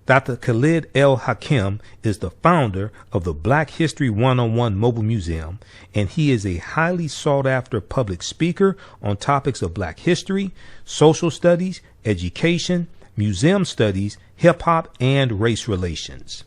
Dr. Khalid El Hakim is the founder of the Black History 101 Mobile Museum, and he is a highly sought-after public speaker on topics of Black history, social studies, education, museum studies, hip-hop, and race relations.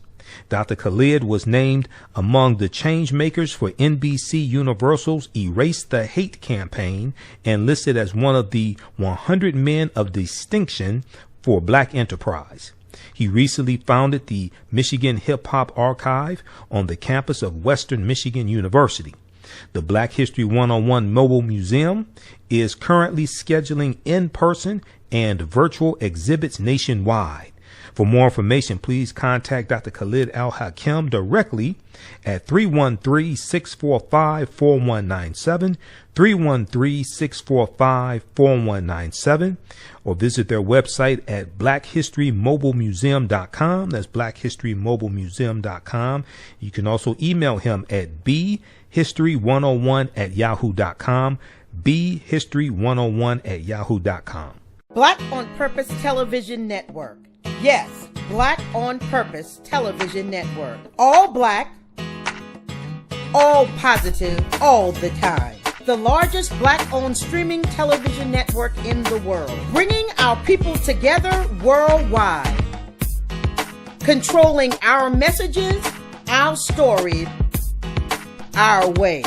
Dr. Khalid was named among the change makers for NBC Universal's Erase the Hate campaign and listed as one of the 100 men of distinction for Black enterprise. He recently founded the Michigan Hip Hop Archive on the campus of Western Michigan University. The Black History 101 Mobile Museum is currently scheduling in-person and virtual exhibits nationwide. For more information, please contact Dr. Khalid Al Hakim directly at 313-645-4197, 313-645-4197, or visit their website at blackhistorymobilemuseum.com. That's blackhistorymobilemuseum.com. You can also email him at bhistory101@yahoo.com, bhistory101@yahoo.com. Black on Purpose Television Network. Yes, Black on Purpose Television Network. All black, all positive, all the time. The largest Black-owned streaming television network in the world, bringing our people together worldwide. Controlling our messages, our stories, our way.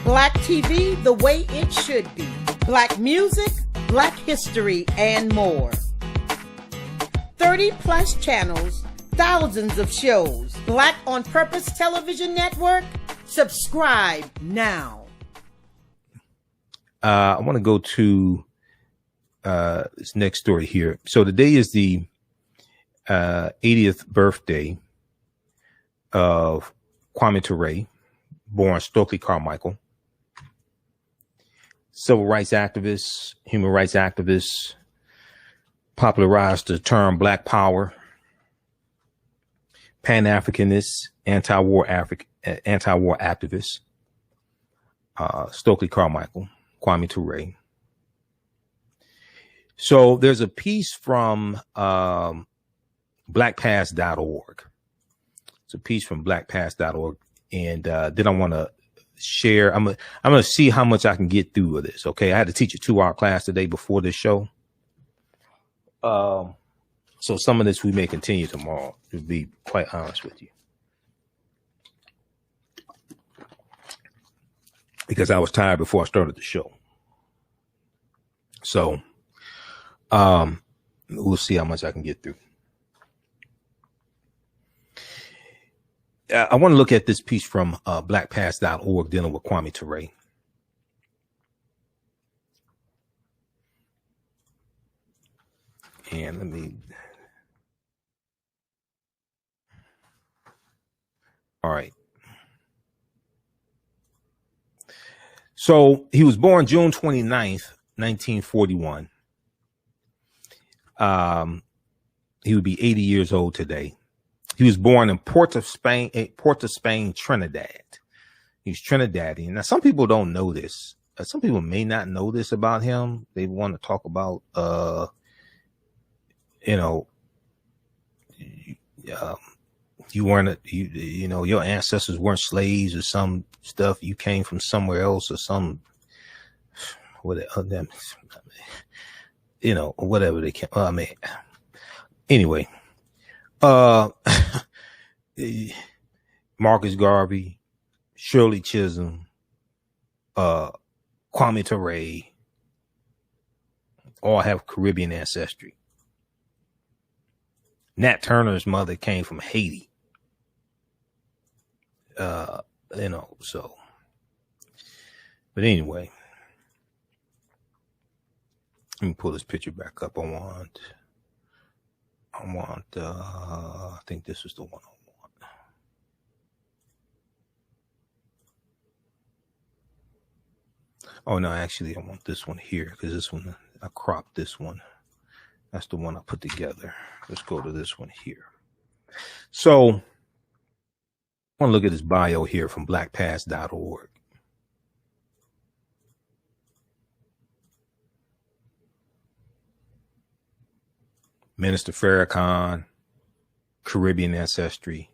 Black TV the way it should be. Black music, Black history, and more. 30 plus channels, thousands of shows. Black on Purpose Television Network. Subscribe now. I want to go to this next story here. So today is the 80th birthday of Kwame Ture, born Stokely Carmichael. Civil rights activist, human rights activist, popularized the term Black Power, Pan-Africanist, anti-war activist, Stokely Carmichael, Kwame Ture. So there's a piece from blackpast.org. It's a piece from blackpast.org, and then I want to share. I'm gonna see how much I can get through with this. Okay, I had to teach a 2-hour class today before this show. So some of this we may continue tomorrow, to be quite honest with you, because I was tired before I started the show. So we'll see how much I can get through. I want to look at this piece from blackpast.org dealing with Kwame Ture. And let me. All right. So he was born June 29th, 1941. He would be 80 years old today. He was born in Port of Spain, Trinidad. He's Trinidadian. Now, some people don't know this. some people may not know this about him. They want to talk about, you weren't, your ancestors weren't slaves or some stuff. You came from somewhere else or some, whatever they can. Anyway, Marcus Garvey, Shirley Chisholm, Kwame Ture, all have Caribbean ancestry. Nat Turner's mother came from Haiti. So. But anyway, let me pull this picture back up. I think this is the one I want. Oh, no, actually, I want this one here because this one, I cropped this one. That's the one I put together. Let's go to this one here. So I want to look at his bio here from blackpast.org. Minister Farrakhan, Caribbean ancestry.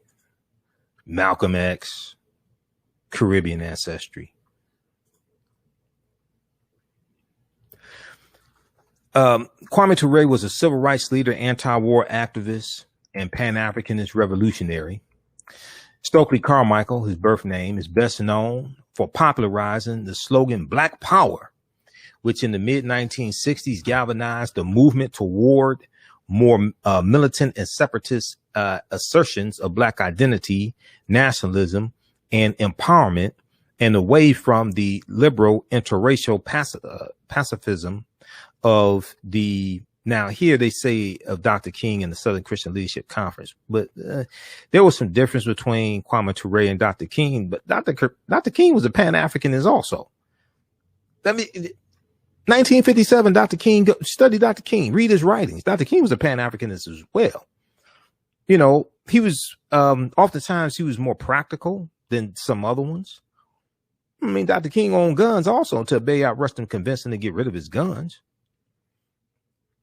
Malcolm X, Caribbean ancestry. Kwame Ture was a civil rights leader, anti-war activist, and Pan-Africanist revolutionary. Stokely Carmichael, his birth name, is best known for popularizing the slogan Black Power, which in the mid-1960s galvanized the movement toward more militant and separatist assertions of Black identity, nationalism, and empowerment, and away from the liberal interracial pacifism of the, now here they say of Dr. King and the Southern Christian Leadership Conference, but there was some difference between Kwame Ture and Dr. King, but Dr. King was a Pan-Africanist also. I mean, 1957, Dr. King, study Dr. King, read his writings. Dr. King was a Pan-Africanist as well. You know, he was, oftentimes he was more practical than some other ones. I mean, Dr. King owned guns also until Bayard Rustin convinced him to get rid of his guns.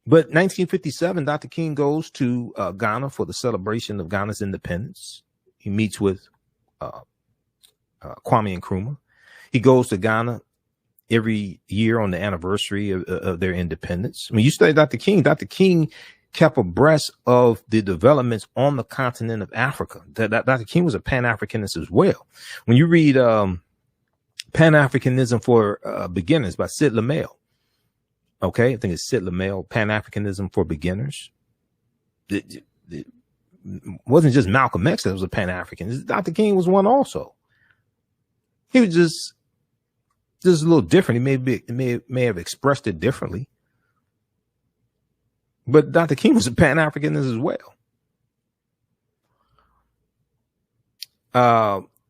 But 1957, Dr. King goes to Ghana for the celebration of Ghana's independence. He meets with Kwame Nkrumah. He goes to Ghana every year on the anniversary of their independence. I mean, you study Dr. King kept abreast of the developments on the continent of Africa. Dr. King was a Pan-Africanist as well. When you read Pan-Africanism for Beginners by Sid Lamel, okay, I think it's Sid Lamel, Pan-Africanism for Beginners. It wasn't just Malcolm X that was a Pan-African. Dr. King was one also. He was just a little different. He may have expressed it differently. But Dr. King was a Pan-Africanist as well.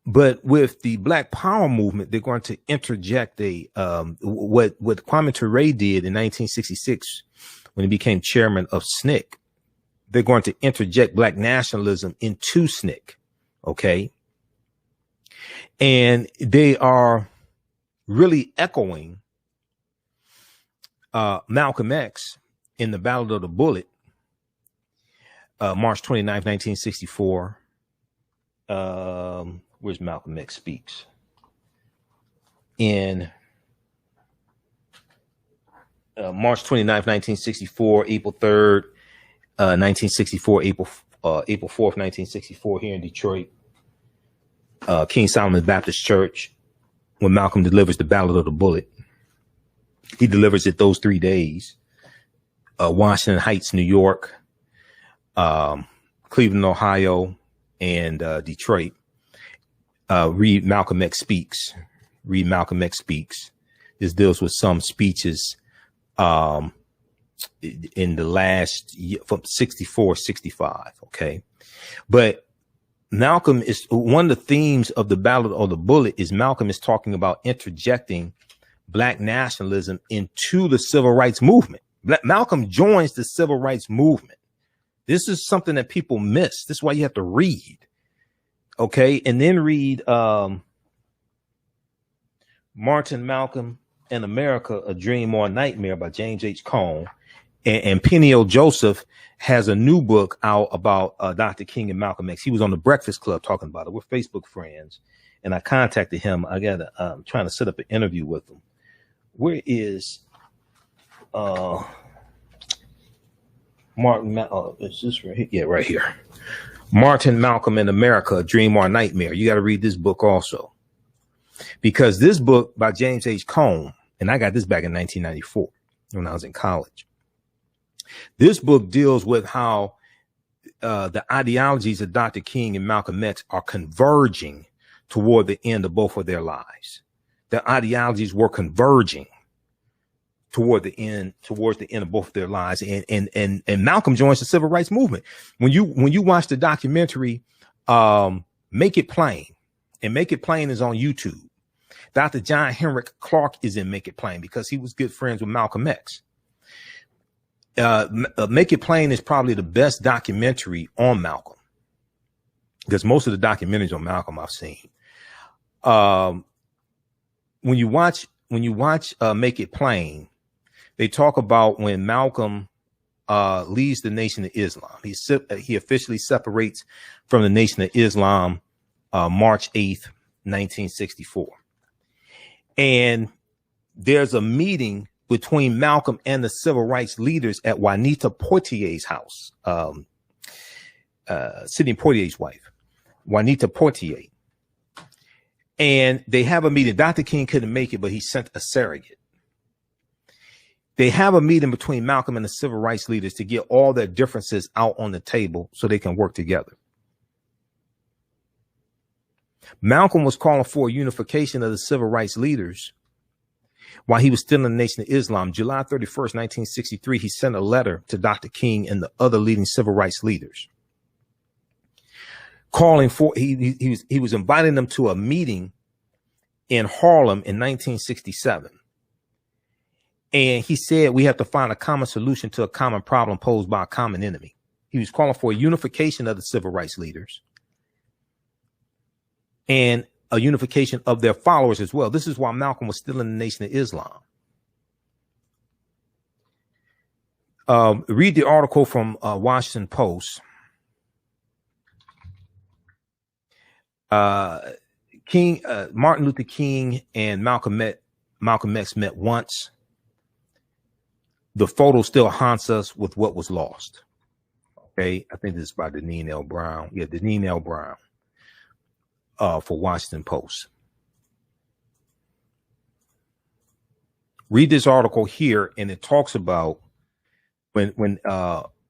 But with the Black Power movement, they're going to interject what Kwame Ture did in 1966 when he became chairman of SNCC. They're going to interject Black nationalism into SNCC. Okay. And they are really echoing Malcolm X in the Battle of the Bullet, March 29th, 1964. Where's Malcolm X speaks? In March 29th, 1964, April 3rd, 1964, April 4th, 1964, here in Detroit, King Solomon Baptist Church, when Malcolm delivers the Battle of the Bullet. He delivers it those 3 days. Washington Heights, New York, Cleveland, Ohio, and Detroit. Read Malcolm X Speaks. Read Malcolm X Speaks. This deals with some speeches in the last year from 64, 65. Okay. But Malcolm is one of the themes of the Battle of the Bullet is Malcolm is talking about interjecting Black nationalism into the civil rights movement. Malcolm joins the civil rights movement. This is something that people miss. This is why you have to read. Okay. And then read Martin Malcolm in America, A Dream or a Nightmare by James H. Cone. And Peniel Joseph has a new book out about Dr. King and Malcolm X. He was on the Breakfast Club talking about it. We're Facebook friends. And I contacted him. I got trying to set up an interview with him. Where is Martin? Is this right here? Yeah, right here. Martin Malcolm in America, A Dream or a Nightmare. You got to read this book also. Because this book by James H. Cone, and I got this back in 1994 when I was in college. This book deals with how the ideologies of Dr. King and Malcolm X are converging toward the end of both of their lives. Their ideologies were converging towards the end of both of their lives. And Malcolm joins the civil rights movement. When you watch the documentary, Make It Plain, and Make It Plain is on YouTube. Dr. John Henrik Clarke is in Make It Plain because he was good friends with Malcolm X. Make It Plain is probably the best documentary on Malcolm because most of the documentaries on Malcolm I've seen. When you watch Make It Plain, they talk about when Malcolm leaves the Nation of Islam. He officially separates from the Nation of Islam March 8th, 1964. And there's a meeting between Malcolm and the civil rights leaders at Juanita Portier's house, Sidney Poitier's wife, Juanita Portier. And they have a meeting. Dr. King couldn't make it, but he sent a surrogate. They have a meeting between Malcolm and the civil rights leaders to get all their differences out on the table so they can work together. Malcolm was calling for a unification of the civil rights leaders while he was still in the Nation of Islam. July 31st, 1963, he sent a letter to Dr. King and the other leading civil rights leaders, calling for, he was inviting them to a meeting in Harlem in 1967. And he said, we have to find a common solution to a common problem posed by a common enemy. He was calling for a unification of the civil rights leaders and a unification of their followers as well. This is why Malcolm was still in the Nation of Islam. Read the article from Washington Post. Martin Luther King and Malcolm X met once. The photo still haunts us with what was lost. Okay, I think this is by Deneen L. Brown. Yeah, Deneen L. Brown. For Washington Post. Read this article here, and it talks about when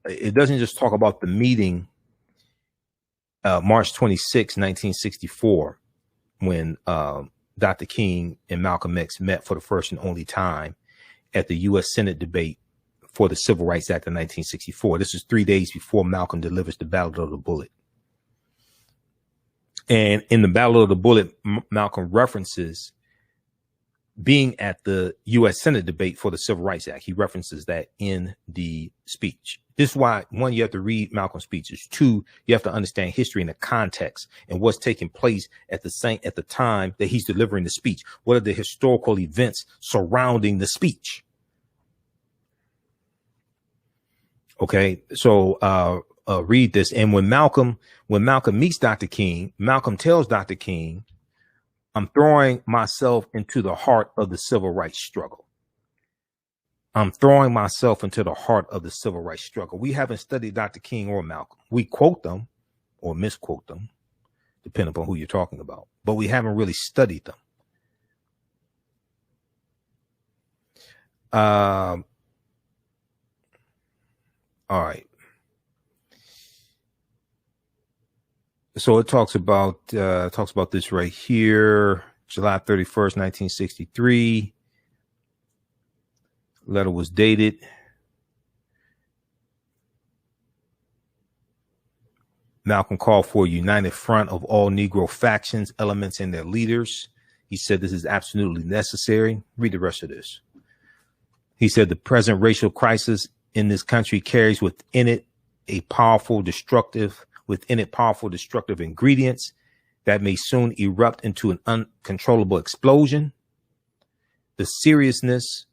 it doesn't just talk about the meeting March 26, 1964, when Dr. King and Malcolm X met for the first and only time at the U.S. Senate debate for the Civil Rights Act of 1964. This is 3 days before Malcolm delivers the Battle of the Bullet. And in the Battle of the Bullet, Malcolm references being at the U.S. Senate debate for the Civil Rights Act. He references that in the speech. This is why, one, you have to read Malcolm's speeches. Two, you have to understand history and the context and what's taking place at the time that he's delivering the speech. What are the historical events surrounding the speech? Okay, so read this. And when Malcolm meets Dr. King, Malcolm tells Dr. King, I'm throwing myself into the heart of the civil rights struggle. I'm throwing myself into the heart of the civil rights struggle. We haven't studied Dr. King or Malcolm. We quote them or misquote them, depending upon who you're talking about, but we haven't really studied them. All right. So it talks about this right here, July 31st, 1963. Letter was dated. Malcolm called for a united front of all Negro factions, elements, and their leaders. He said this is absolutely necessary. Read the rest of this. He said the present racial crisis in this country carries within it powerful destructive ingredients that may soon erupt into an uncontrollable explosion. the seriousness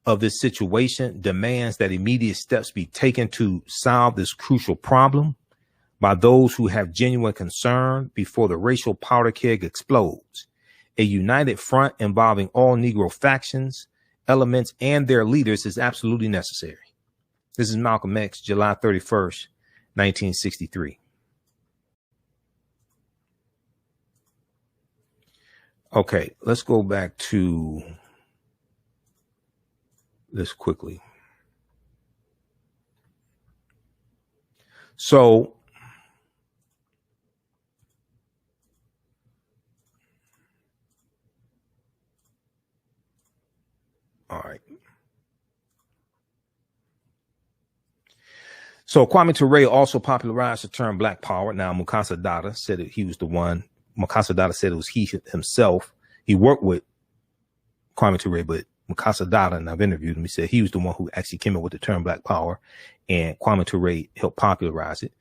of this situation demands that immediate steps be taken to solve this crucial problem by those who have genuine concern before the racial powder keg explodes. A united front involving all Negro factions, elements, and their leaders is absolutely necessary. This is Malcolm X, July 31st, 1963. Okay, let's go back to this quickly. So, all right. So Kwame Ture also popularized the term Black Power. Now, Mukasa Dada said that he was the one. Mukasa Dada said it was he himself. He worked with Kwame Ture, but Mukasa Dada, and I've interviewed him, he said he was the one who actually came up with the term Black Power, and Kwame Ture helped popularize it.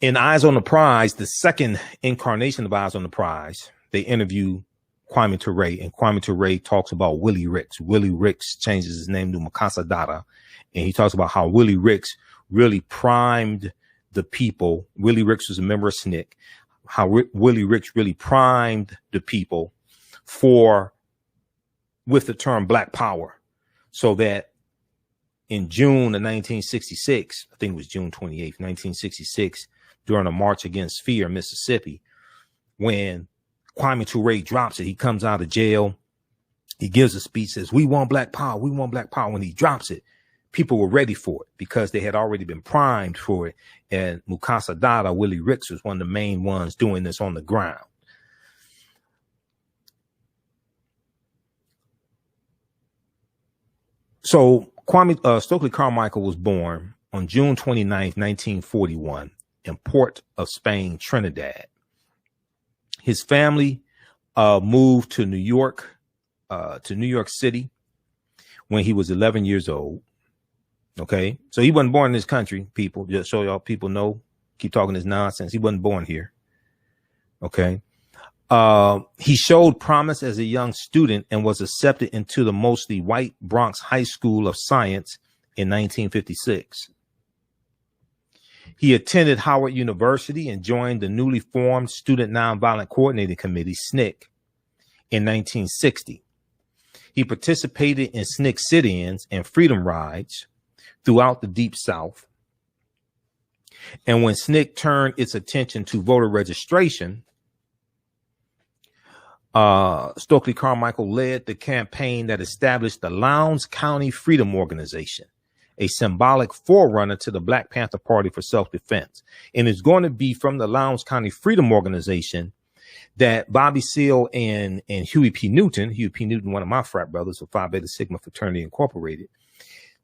In Eyes on the Prize, the second incarnation of Eyes on the Prize, they interview Kwame Ture, and Kwame Ture talks about Willie Ricks. Willie Ricks changes his name to Mukasa Dada, and he talks about how Willie Ricks really primed the people. Willie Ricks was a member of SNCC. How Willie Ricks really primed the people with the term Black Power, so that in June of 1966, I think it was June 28th, 1966, during a march against fear in Mississippi, when Kwame Ture drops it, he comes out of jail, he gives a speech, says, "We want Black Power, we want Black Power." When he drops it, people were ready for it because they had already been primed for it. And Mukasa Dada, Willie Ricks, was one of the main ones doing this on the ground. So Stokely Carmichael was born on June 29th, 1941 in Port of Spain, Trinidad. His family moved to New York City when he was 11 years old. Okay, so he wasn't born in this country, people. Just so y'all people know, keep talking this nonsense. He wasn't born here. Okay. He showed promise as a young student and was accepted into the mostly white Bronx High School of Science in 1956. He attended Howard University and joined the newly formed Student Nonviolent Coordinating Committee, SNCC, in 1960. He participated in SNCC sit-ins and freedom rides throughout the Deep South. And when SNCC turned its attention to voter registration, Stokely Carmichael led the campaign that established the Lowndes County Freedom Organization, a symbolic forerunner to the Black Panther Party for Self-Defense. And it's going to be from the Lowndes County Freedom Organization that Bobby Seale and Huey P. Newton, one of my frat brothers of Phi Beta Sigma Fraternity Incorporated,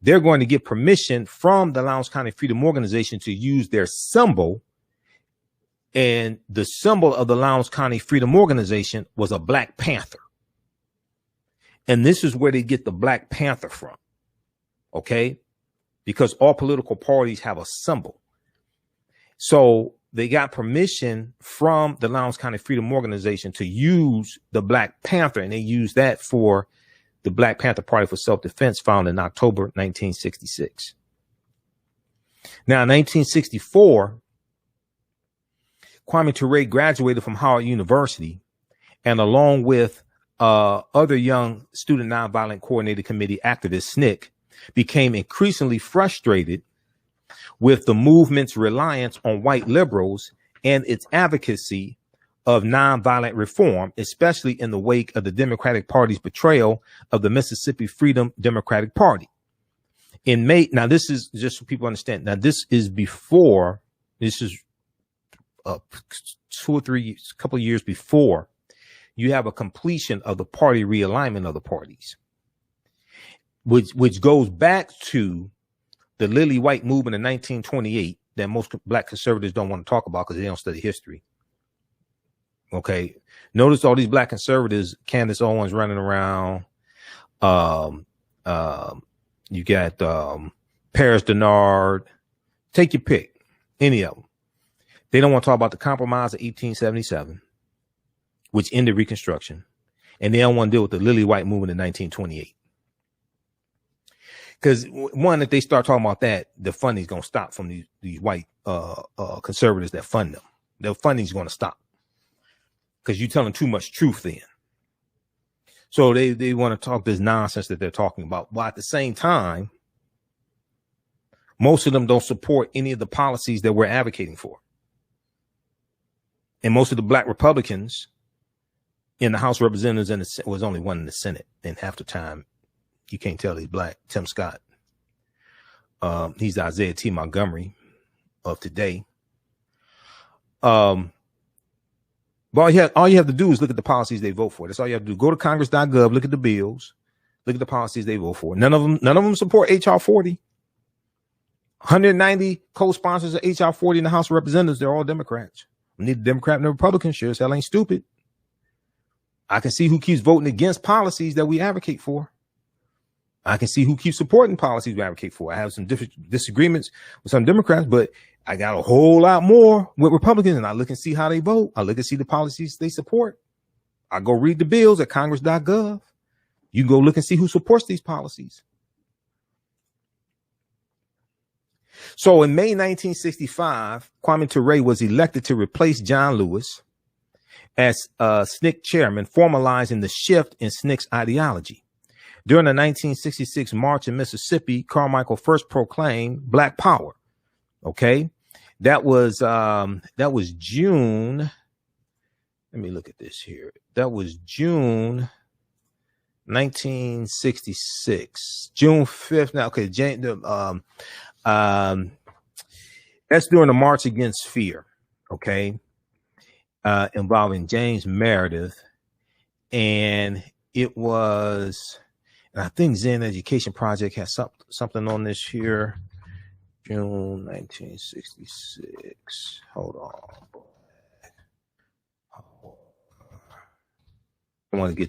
they're going to get permission from the Lowndes County Freedom Organization to use their symbol. And the symbol of the Lowndes County Freedom Organization was a Black Panther. And this is where they get the Black Panther from. Okay? Because all political parties have a symbol. So they got permission from the Lowndes County Freedom Organization to use the Black Panther, and they used that for the Black Panther Party for Self-Defense, founded in October 1966. Now, in 1964, Kwame Ture graduated from Howard University, and along with other young Student Nonviolent Coordinating Committee activists, SNCC, became increasingly frustrated with the movement's reliance on white liberals and its advocacy of nonviolent reform, especially in the wake of the Democratic Party's betrayal of the Mississippi Freedom Democratic Party. In May, now this is just so people understand, now this is 2 or 3 years, a couple of years before you have a completion of the party realignment of the parties, which goes back to the Lily White movement in 1928 that most Black conservatives don't want to talk about because they don't study history. Okay. Notice all these Black conservatives, Candace Owens running around. You got Paris Denard. Take your pick. Any of them. They don't want to talk about the Compromise of 1877, which ended Reconstruction. And they don't want to deal with the Lily White movement in 1928. Because one, if they start talking about that, the funding is going to stop from these white conservatives that fund them. The funding is going to stop because you're telling too much truth then. So they want to talk this nonsense that they're talking about. But at the same time, most of them don't support any of the policies that we're advocating for. And most of the black Republicans in the House of Representatives and the was only one in the Senate. And half the time, you can't tell he's black. Tim Scott. He's the Isaiah T. Montgomery of today. But all you have to do is look at the policies they vote for. That's all you have to do. Go to Congress.gov, look at the bills, look at the policies they vote for. None of them support HR 40. 190 co-sponsors of HR 40 in the House of Representatives. They're all Democrats. Neither Democrat nor Republican. Sure as hell ain't stupid. I can see who keeps voting against policies that we advocate for. I can see who keeps supporting policies we advocate for. I have some different disagreements with some Democrats, but I got a whole lot more with Republicans, and I look and see how they vote. I look and see the policies they support. I go read the bills at Congress.gov. You can go look and see who supports these policies. So in May 1965, Kwame Ture was elected to replace John Lewis as SNCC chairman, formalizing the shift in SNCC's ideology. During the 1966 march in Mississippi, Carmichael first proclaimed Black Power. Okay, that was June. Let me look at this here. That was June 1966, June 5th. Now, okay, that's during the March Against Fear. Okay, involving James Meredith, and it was. And I think Zen Education Project has something on this here. June 1966. Hold on. I want to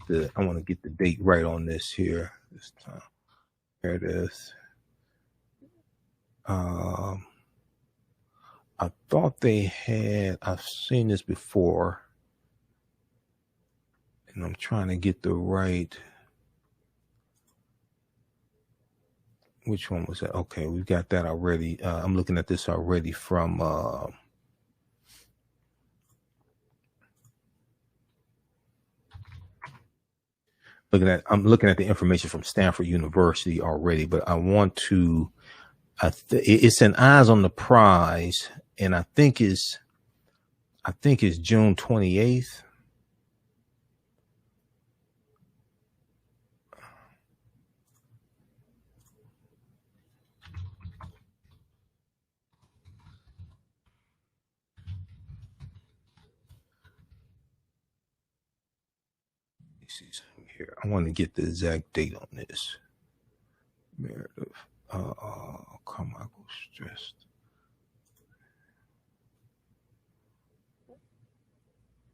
get the date right on this here. This time. There it is. I thought I've seen this before. And I'm trying to get the right. Which one was that? Okay, we've got that already. I'm looking at this already from I'm looking at the information from Stanford University already, but I want to it's an Eyes on the Prize, and I think it's June 28th. Here, I want to get the exact date on this. Meredith, Carmichael stressed.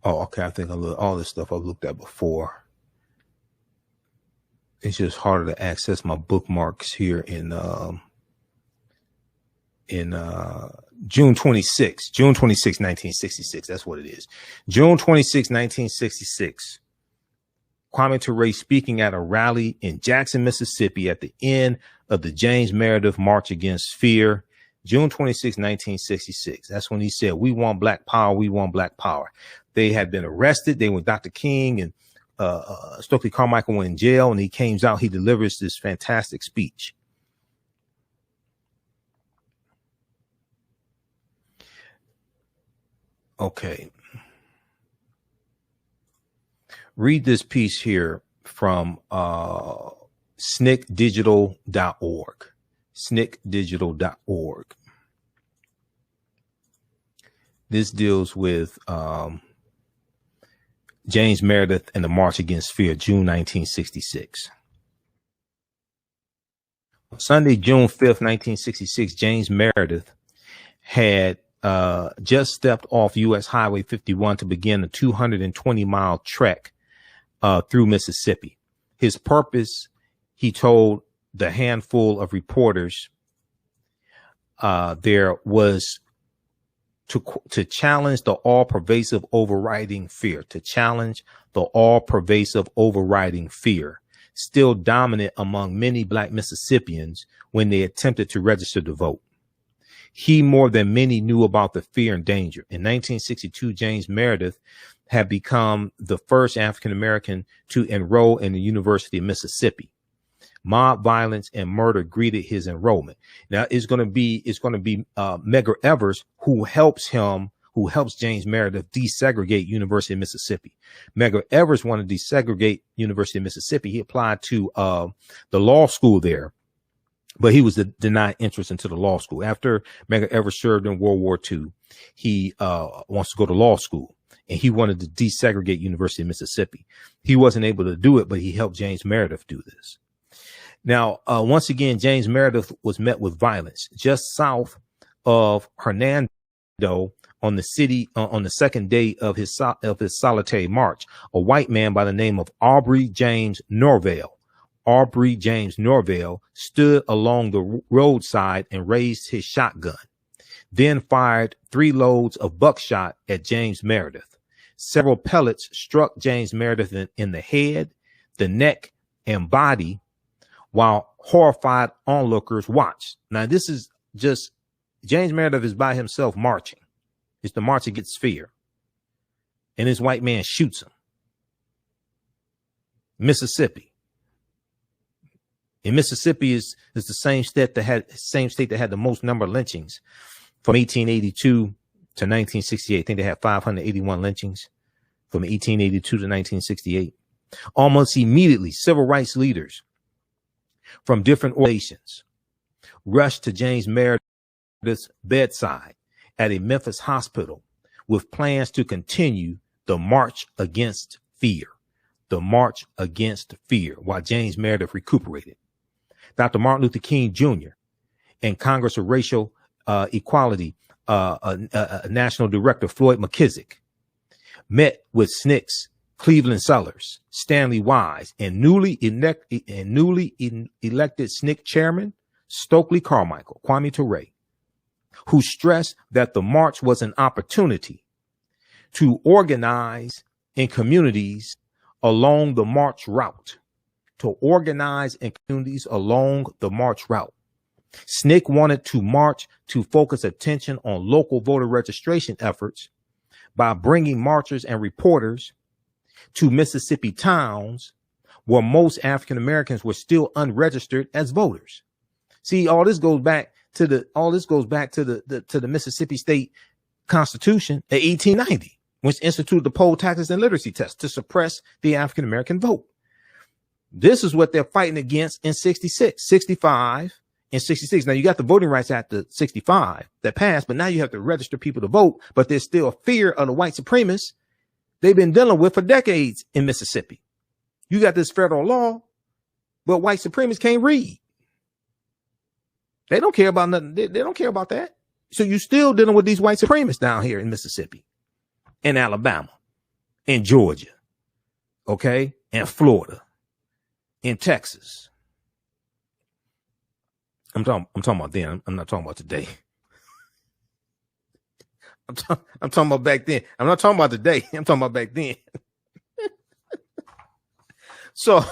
Oh, okay. I think all this stuff I've looked at before. It's just harder to access my bookmarks here in June 26, 1966. That's what it is. June 26, 1966. Kwame Ture speaking at a rally in Jackson, Mississippi at the end of the James Meredith March Against Fear, June 26, 1966. That's when he said, "We want Black power. We want Black power." They had been arrested. They were Dr. King and Stokely Carmichael went in jail, and he came out. He delivers this fantastic speech. Okay. Read this piece here from sncdigital.org. sncdigital.org. This deals with James Meredith and the March Against Fear, June 1966. On Sunday, June 5th, 1966, James Meredith had just stepped off U.S. Highway 51 to begin a 220-mile trek through Mississippi. His purpose, he told the handful of reporters there, was to challenge the all-pervasive overriding fear, still dominant among many Black Mississippians when they attempted to register to vote. He, more than many, knew about the fear and danger. In 1962, James Meredith had become the first African-American to enroll in the University of Mississippi. Mob violence and murder greeted his enrollment. Now it's going to be Medgar Evers who helps James Meredith desegregate University of Mississippi. Medgar Evers wanted to desegregate University of Mississippi. He applied to the law school there, but he was denied entrance into the law school. After Medgar Evers served in World War II, he wants to go to law school, and he wanted to desegregate University of Mississippi. He wasn't able to do it, but he helped James Meredith do this. Now, once again, James Meredith was met with violence just south of Hernando on the second day of his solitary march. A white man by the name of Aubrey James Norvell stood along the roadside and raised his shotgun, then fired 3 loads of buckshot at James Meredith. Several pellets struck James Meredith in the head, the neck, and body, while horrified onlookers watched. Now, this is just James Meredith is by himself marching. It's the march against fear. And this white man shoots him. Mississippi. And Mississippi is the same state that had the most number of lynchings from 1882 to 1968. I think they had 581 lynchings from 1882 to 1968. Almost immediately, civil rights leaders from different organizations rushed to James Meredith's bedside at a Memphis hospital with plans to continue the march against fear. While James Meredith recuperated. Dr. Martin Luther King Jr. and Congress of Racial Equality National Director Floyd McKissick met with SNCC's Cleveland Sellers, Stanley Wise, and newly elected SNCC chairman Stokely Carmichael, Kwame Ture, who stressed that the march was an opportunity to organize in communities along the march route. SNCC wanted to march to focus attention on local voter registration efforts by bringing marchers and reporters to Mississippi towns where most African Americans were still unregistered as voters. See, all this goes back to the Mississippi State Constitution of 1890, which instituted the poll taxes and literacy test to suppress the African American vote. This is what they're fighting against in 66, 65, and 66. Now you got the Voting Rights Act of 65 that passed, but now you have to register people to vote, but there's still a fear of the white supremacists they've been dealing with for decades in Mississippi. You got this federal law, but white supremacists can't read. They don't care about nothing. They don't care about that. So you're still dealing with these white supremacists down here in Mississippi, in Alabama, in Georgia, okay, and Florida, in Texas. I'm talking about then. I'm not talking about today. I'm talking about back then. I'm not talking about today. I'm talking about back then. So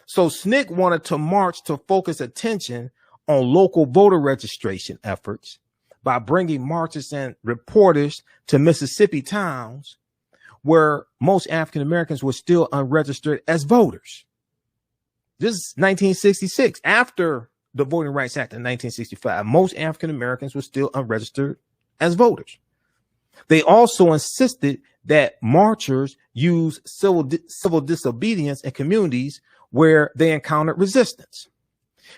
SNCC wanted to march to focus attention on local voter registration efforts by bringing marchers and reporters to Mississippi towns where most African Americans were still unregistered as voters. This is 1966. After the Voting Rights Act in 1965, most African Americans were still unregistered as voters. They also insisted that marchers use civil disobedience in communities where they encountered resistance.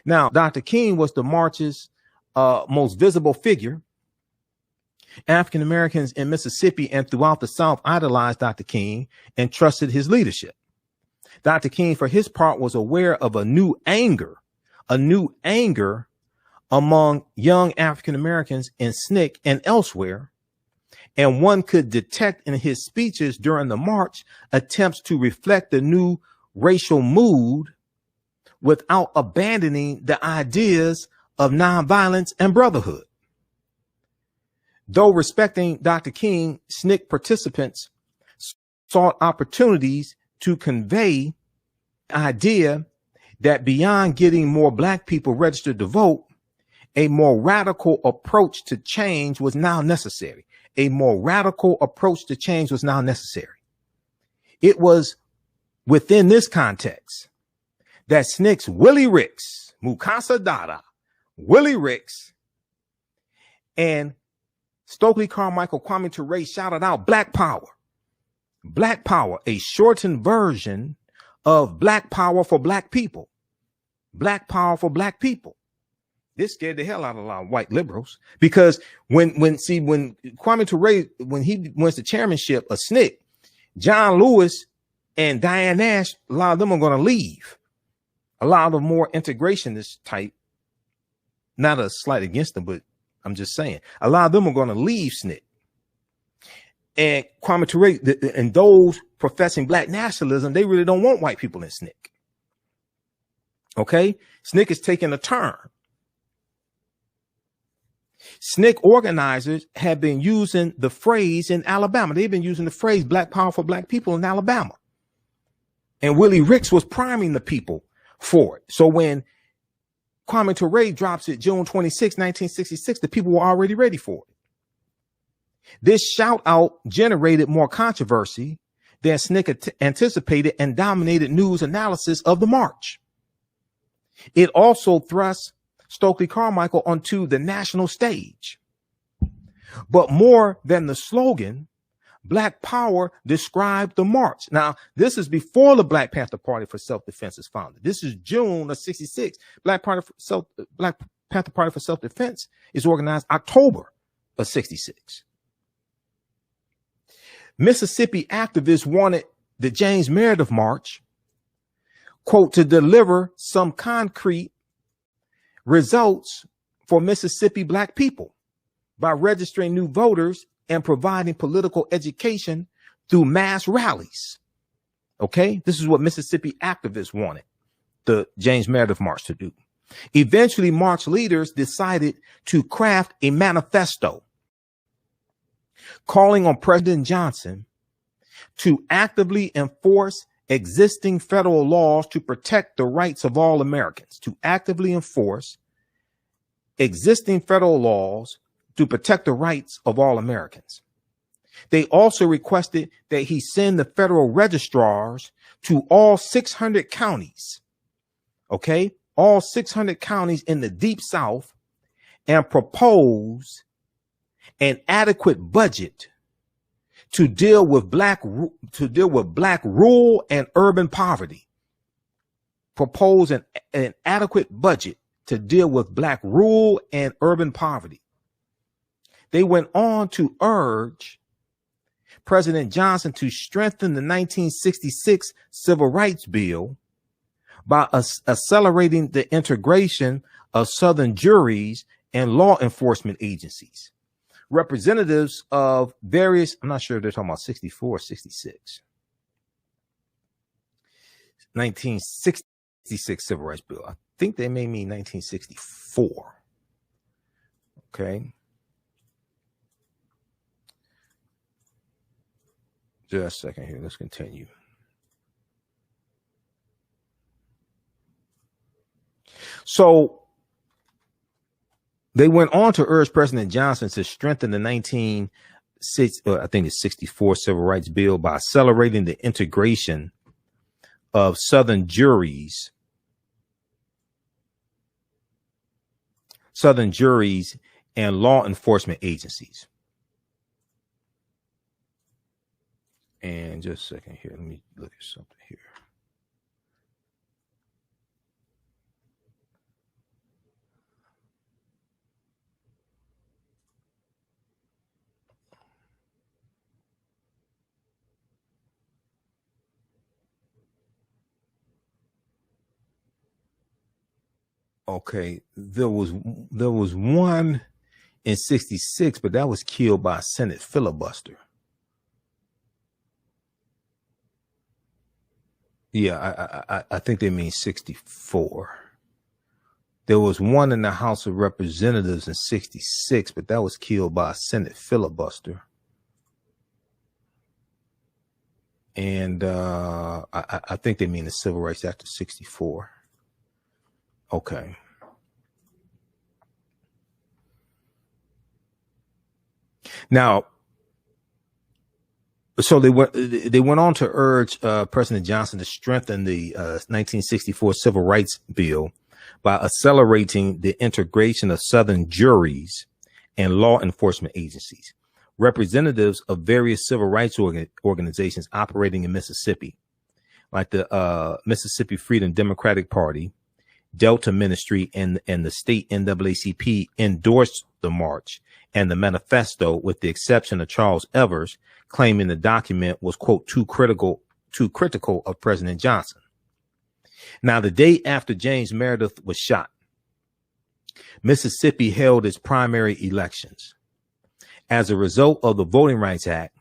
Now, Dr. King was the march's most visible figure. African Americans in Mississippi and throughout the South idolized Dr. King and trusted his leadership. Dr. King, for his part, was aware of a new anger among young African Americans in SNCC and elsewhere. And one could detect in his speeches during the march attempts to reflect the new racial mood without abandoning the ideas of nonviolence and brotherhood. Though respecting Dr. King, SNCC participants sought opportunities to convey the idea that beyond getting more black people registered to vote, a more radical approach to change was now necessary. A more radical approach to change was now necessary. It was within this context that SNCC's Willie Ricks, Mukasa Dada, Willie Ricks, and Stokely Carmichael, Kwame Ture shouted out Black Power. Black Power, a shortened version of Black Power for Black people. Black Power for Black people. This scared the hell out of a lot of white liberals, because when Kwame Ture, when he wins the chairmanship of SNCC, John Lewis and Diane Nash, a lot of them are going to leave. A lot of more integrationist type, not a slight against them, but I'm just saying, a lot of them are going to leave SNCC. And Kwame Ture and those professing black nationalism, they really don't want white people in SNCC. Okay? SNCC is taking a turn. SNCC organizers have been using the phrase in Alabama. They've been using the phrase Black Power for Black people in Alabama. And Willie Ricks was priming the people for it. So when Kwame Ture drops it June 26, 1966, the people were already ready for it. This shout out generated more controversy than SNCC anticipated and dominated news analysis of the march. It also thrust Stokely Carmichael onto the national stage. But more than the slogan, Black Power described the march. Now, this is before the Black Panther Party for Self-Defense is founded. This is June of 66. Black Panther Party for Self-Defense is organized October of 66. Mississippi activists wanted the James Meredith March, quote, to deliver some concrete results for Mississippi black people by registering new voters and providing political education through mass rallies. Okay, this is what Mississippi activists wanted the James Meredith March to do. Eventually, March leaders decided to craft a manifesto calling on President Johnson to actively enforce existing federal laws to protect the rights of all Americans, to actively enforce existing federal laws to protect the rights of all Americans. They also requested that he send the federal registrars to all 600 counties, okay, all 600 counties in the Deep South, and propose an adequate budget to deal with black rural and urban poverty. Propose an adequate budget to deal with black rural and urban poverty. They went on to urge President Johnson to strengthen the 1966 Civil Rights Bill by accelerating the integration of Southern juries and law enforcement agencies. Representatives of various, I'm not sure if they're talking about 64 or 66. 1966 Civil Rights Bill. I think they may mean 1964. Okay. Just a second here. Let's continue. So they went on to urge President Johnson to strengthen the 1964 Civil Rights Bill by accelerating the integration of Southern juries and law enforcement agencies. And just a second here. Let me look at something here. Okay, there was one in 66, but that was killed by a Senate filibuster. Yeah, I think they mean 64. There was one in the House of Representatives in 66, but that was killed by a Senate filibuster. And I think they mean the Civil Rights Act of 64. Okay. Now, so they went on to urge President Johnson to strengthen the 1964 Civil Rights Bill by accelerating the integration of Southern juries and law enforcement agencies. Representatives of various civil rights organizations operating in Mississippi, like the Mississippi Freedom Democratic Party, Delta Ministry, and the state NAACP, endorsed the march and the manifesto, with the exception of Charles Evers, claiming the document was, quote, too critical of President Johnson. Now, the day after James Meredith was shot, Mississippi held its primary elections. As a result of the Voting Rights Act,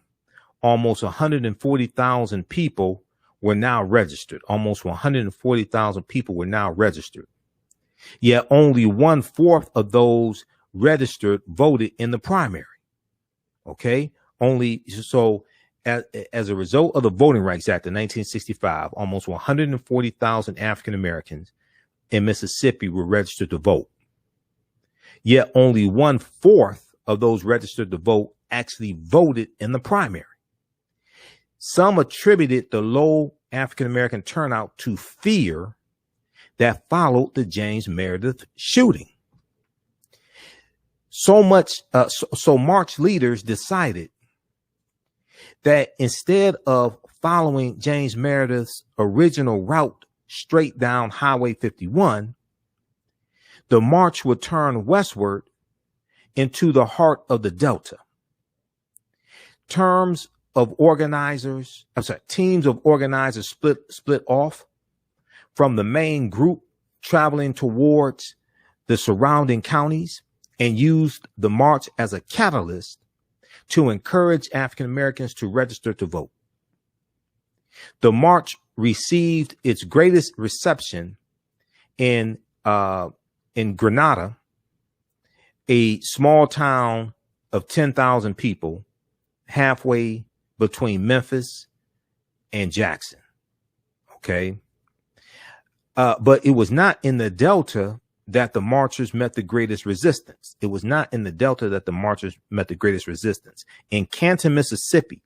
almost 140,000 people were now registered. Almost 140,000 people were now registered. Yet only 1/4 of those registered voted in the primary. Okay? As a result of the Voting Rights Act of 1965, almost 140,000 African Americans in Mississippi were registered to vote. Yet only 1/4 of those registered to vote actually voted in the primary. Some attributed the low African American turnout to fear that followed the James Meredith shooting. So March leaders decided that instead of following James Meredith's original route straight down Highway 51, the march would turn westward into the heart of the Delta. Teams of organizers split off from the main group traveling towards the surrounding counties and used the march as a catalyst to encourage African Americans to register to vote. The march received its greatest reception in Grenada, a small town of 10,000 people, halfway between Memphis and Jackson. Okay. But it was not in the Delta that the marchers met the greatest resistance. It was not in the Delta that the marchers met the greatest resistance. In Canton, Mississippi,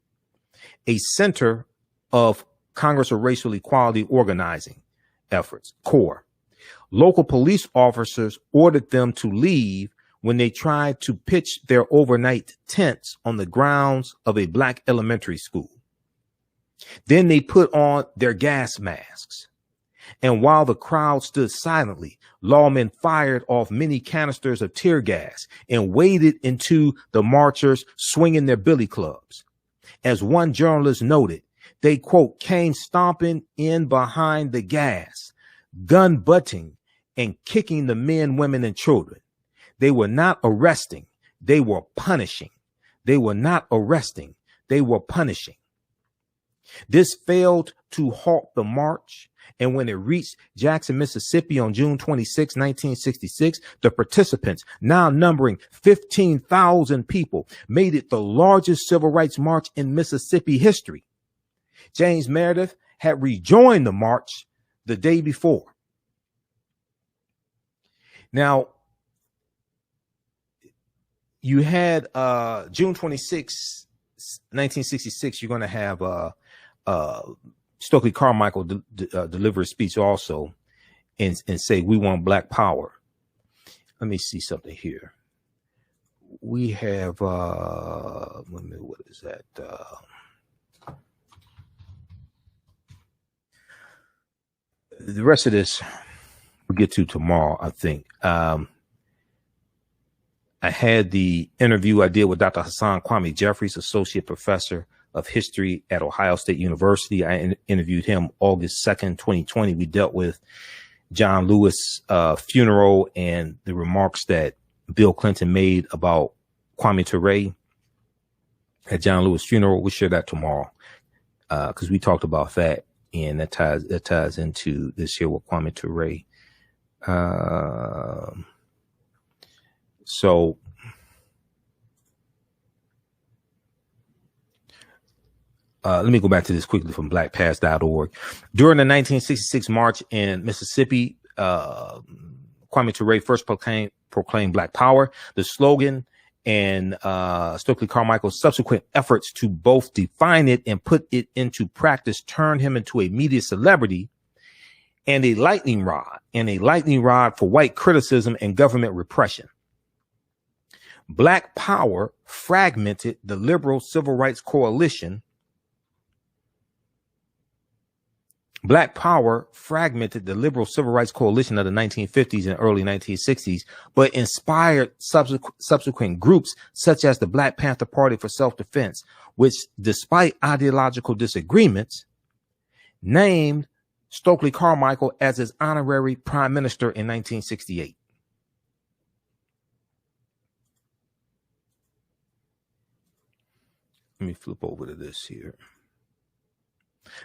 a center of Congress of Racial Equality organizing efforts, CORE, local police officers ordered them to leave when they tried to pitch their overnight tents on the grounds of a black elementary school. Then they put on their gas masks. And while the crowd stood silently, lawmen fired off many canisters of tear gas and waded into the marchers swinging their billy clubs. As one journalist noted, they, quote, came stomping in behind the gas, gun butting and kicking the men, women, and children. They were not arresting. They were punishing. They were not arresting. They were punishing. This failed to halt the march. And when it reached Jackson, Mississippi on June 26, 1966, the participants, now numbering 15,000 people, made it the largest civil rights march in Mississippi history. James Meredith had rejoined the march the day before. Now, you had June 26, 1966, you're going to have Stokely Carmichael deliver a speech also and say, we want black power. Let me see something here. We have, what is that? The rest of this we'll get to tomorrow, I think. I had the interview I did with Dr. Hassan Kwame Jeffries, associate professor of history at Ohio State University. I interviewed him August 2nd, 2020. We dealt with John Lewis' funeral and the remarks that Bill Clinton made about Kwame Ture at John Lewis' funeral. We'll share that tomorrow because we talked about that, and that ties into this here with Kwame Ture So let me go back to this quickly from blackpast.org. During the 1966 march in Mississippi, Kwame Ture first proclaimed Black Power. The slogan and Stokely Carmichael's subsequent efforts to both define it and put it into practice turned him into a media celebrity and a lightning rod for white criticism and government repression. Black Power fragmented the liberal civil rights coalition. Black Power fragmented the liberal civil rights coalition of the 1950s and early 1960s, but inspired subsequent groups such as the Black Panther Party for Self-Defense, which, despite ideological disagreements, named Stokely Carmichael as its honorary prime minister in 1968. Let me flip over to this here.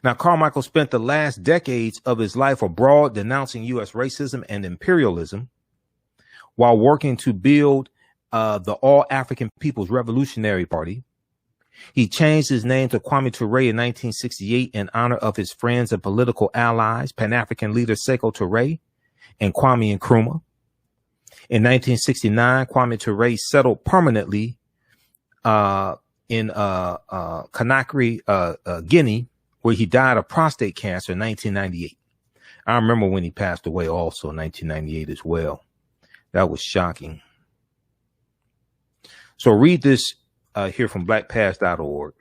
Now, Carmichael spent the last decades of his life abroad denouncing U.S. racism and imperialism while working to build the All African People's Revolutionary Party. He changed his name to Kwame Ture in 1968 in honor of his friends and political allies, Pan-African leader Sekou Touré and Kwame Nkrumah. In 1969, Kwame Ture settled permanently in Conakry, Guinea, where he died of prostate cancer in 1998. I remember when he passed away also in 1998 as well. That was shocking. So read this here from blackpast.org.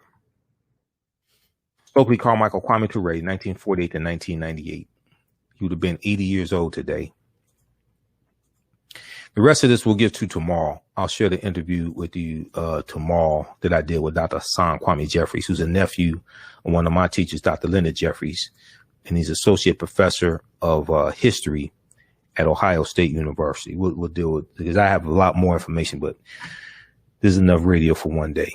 Stokely Carmichael, Kwame Ture, 1948 to 1998. He would have been 80 years old today. The rest of this we'll get to tomorrow. I'll share the interview with you tomorrow that I did with Dr. Hassan Kwame Jeffries, who's a nephew of one of my teachers, Dr. Leonard Jeffries, and he's associate professor of history at Ohio State University. We'll deal with, because I have a lot more information, but this is enough radio for one day.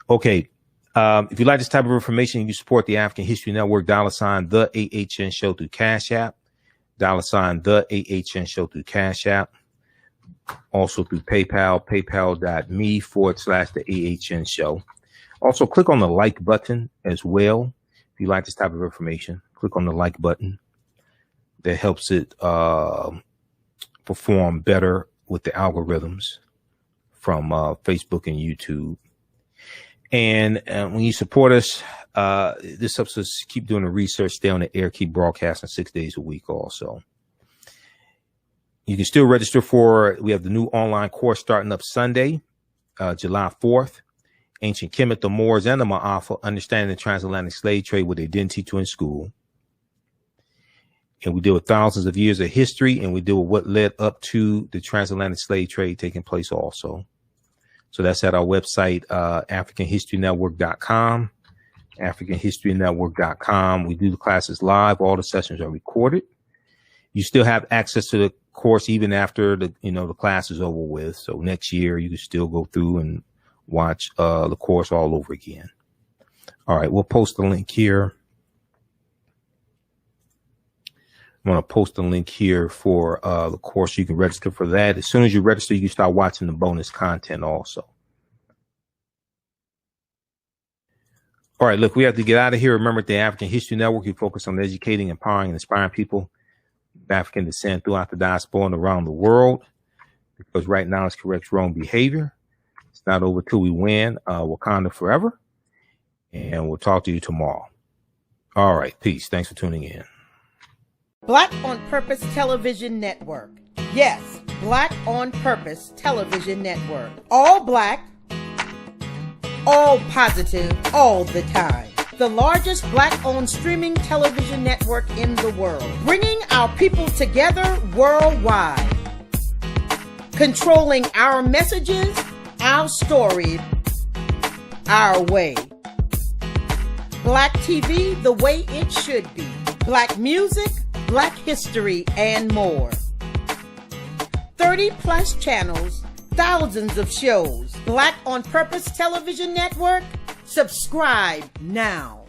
Okay. If you like this type of information, you can support the African History Network, $ the AHN Show through Cash App, $ the AHN Show through Cash App. Also through PayPal, paypal.me/the AHN Show. Also click on the like button as well. If you like this type of information, click on the like button. That helps it perform better with the algorithms from Facebook and YouTube. And when you support us, this helps us keep doing the research, stay on the air, keep broadcasting 6 days a week also. You can still register we have the new online course starting up Sunday, July 4th. Ancient Kemet, the Moors, and the Maafa, Understanding the Transatlantic Slave Trade, what they didn't teach you in school. And we deal with thousands of years of history, and we deal with what led up to the transatlantic slave trade taking place also. So that's at our website, AfricanHistoryNetwork.com, AfricanHistoryNetwork.com. We do the classes live. All the sessions are recorded. You still have access to the course even after the class is over with. So next year you can still go through and watch the course all over again. All right, we'll post the link here. I'm going to post a link here for the course. You can register for that. As soon as you register, you can start watching the bonus content also. All right, look, we have to get out of here. Remember, the African History Network, you focus on educating, empowering, and inspiring people of African descent throughout the diaspora and around the world. Because right now it's correct wrong behavior. It's not over till we win. Wakanda forever. And we'll talk to you tomorrow. All right, peace. Thanks for tuning in. Black on Purpose Television Network. Yes, Black on Purpose Television Network. All black, all positive, all the time. The largest black-owned streaming television network in the world. Bringing our people together worldwide. Controlling our messages, our stories, our way. Black TV the way it should be. Black music, Black history, and more. 30 plus channels, thousands of shows. Black on Purpose Television Network. Subscribe now.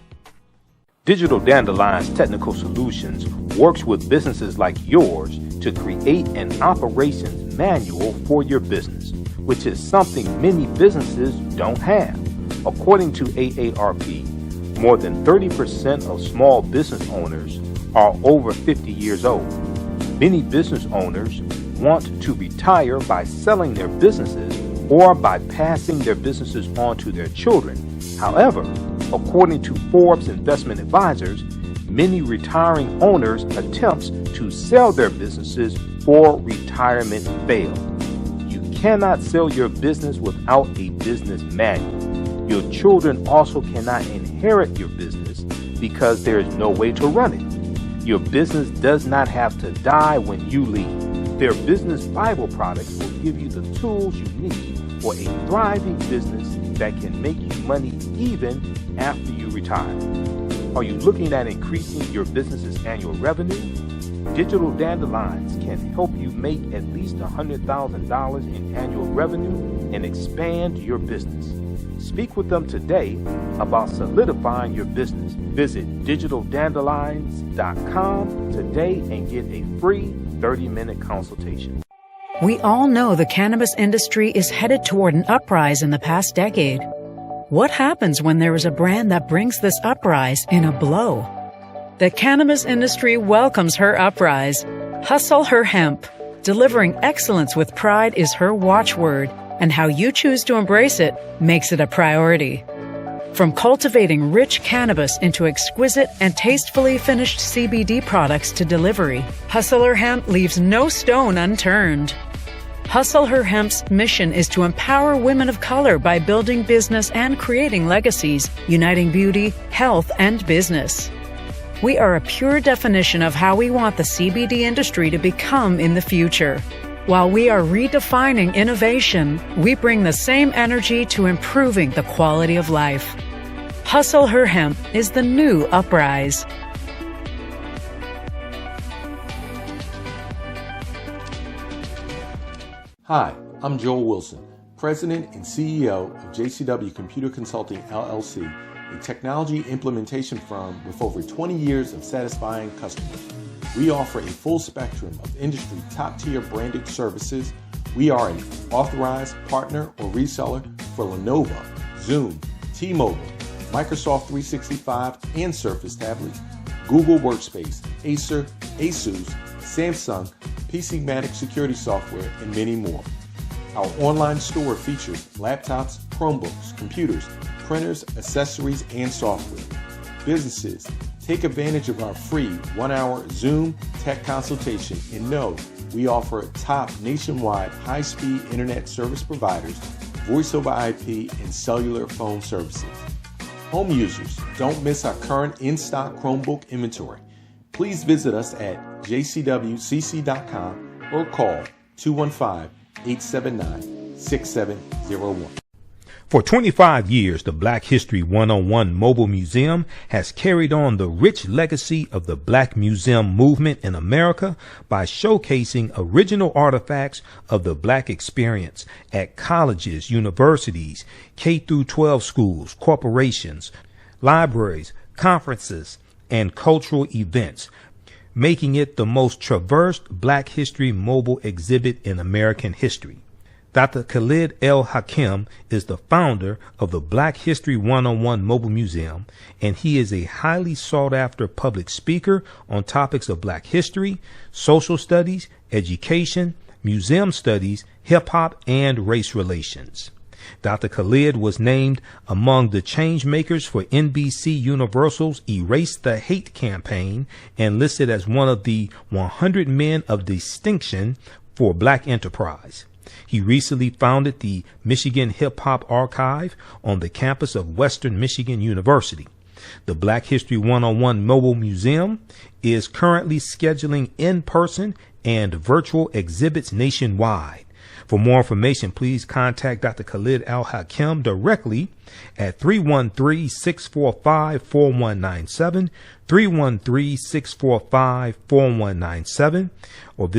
Digital Dandelion's Technical Solutions works with businesses like yours to create an operations manual for your business, which is something many businesses don't have. According to AARP, more than 30% of small business owners are over 50 years old. Many business owners want to retire by selling their businesses or by passing their businesses on to their children. However, according to Forbes Investment Advisors, many retiring owners' attempts to sell their businesses for retirement fail. You cannot sell your business without a business manual. Your children also cannot inherit your business because there is no way to run it. Your business does not have to die when you leave. Their business Bible products will give you the tools you need for a thriving business that can make you money even after you retire. Are you looking at increasing your business's annual revenue? Digital Dandelions can help you make at least $100,000 in annual revenue and expand your business. Speak with them today about solidifying your business. Visit digitaldandelions.com today and get a free 30-minute consultation. We all know the cannabis industry is headed toward an uprise in the past decade. What happens when there is a brand that brings this uprise in a blow? The cannabis industry welcomes her uprise. Hustle her hemp. Delivering excellence with pride is her watchword, and how you choose to embrace it makes it a priority. From cultivating rich cannabis into exquisite and tastefully finished CBD products to delivery, Hustle Her Hemp leaves no stone unturned. Hustle Her Hemp's mission is to empower women of color by building business and creating legacies, uniting beauty, health, and business. We are a pure definition of how we want the CBD industry to become in the future. While we are redefining innovation, we bring the same energy to improving the quality of life. Hustle Her Hemp is the new uprise. Hi, I'm Joel Wilson, President and CEO of JCW Computer Consulting LLC, a technology implementation firm with over 20 years of satisfying customers. We offer a full spectrum of industry top-tier branded services. We are an authorized partner or reseller for Lenovo, Zoom, T-Mobile, Microsoft 365 and Surface tablets, Google Workspace, Acer, Asus, Samsung, PCmatic security software, and many more. Our online store features laptops, Chromebooks, computers, printers, accessories, and software. Businesses, take advantage of our free 1-hour Zoom tech consultation and know we offer top nationwide high-speed internet service providers, voice over IP, and cellular phone services. Home users, don't miss our current in-stock Chromebook inventory. Please visit us at jcwcc.com or call 215-879-6701. For 25 years, the Black History 101 Mobile Museum has carried on the rich legacy of the Black Museum movement in America by showcasing original artifacts of the Black experience at colleges, universities, K-12 schools, corporations, libraries, conferences, and cultural events, making it the most traversed Black History mobile exhibit in American history. Dr. Khalid El Hakim is the founder of the Black History 101 Mobile Museum, and he is a highly sought-after public speaker on topics of Black history, social studies, education, museum studies, hip-hop, and race relations. Dr. Khalid was named among the change makers for NBC Universal's Erase the Hate campaign and listed as one of the 100 men of distinction for Black enterprise. He recently founded the Michigan Hip Hop Archive on the campus of Western Michigan University. The Black History 101 Mobile Museum is currently scheduling in-person and virtual exhibits nationwide. For more information, please contact Dr. Khalid El Hakim directly at 313-645-4197, 313-645-4197, or visit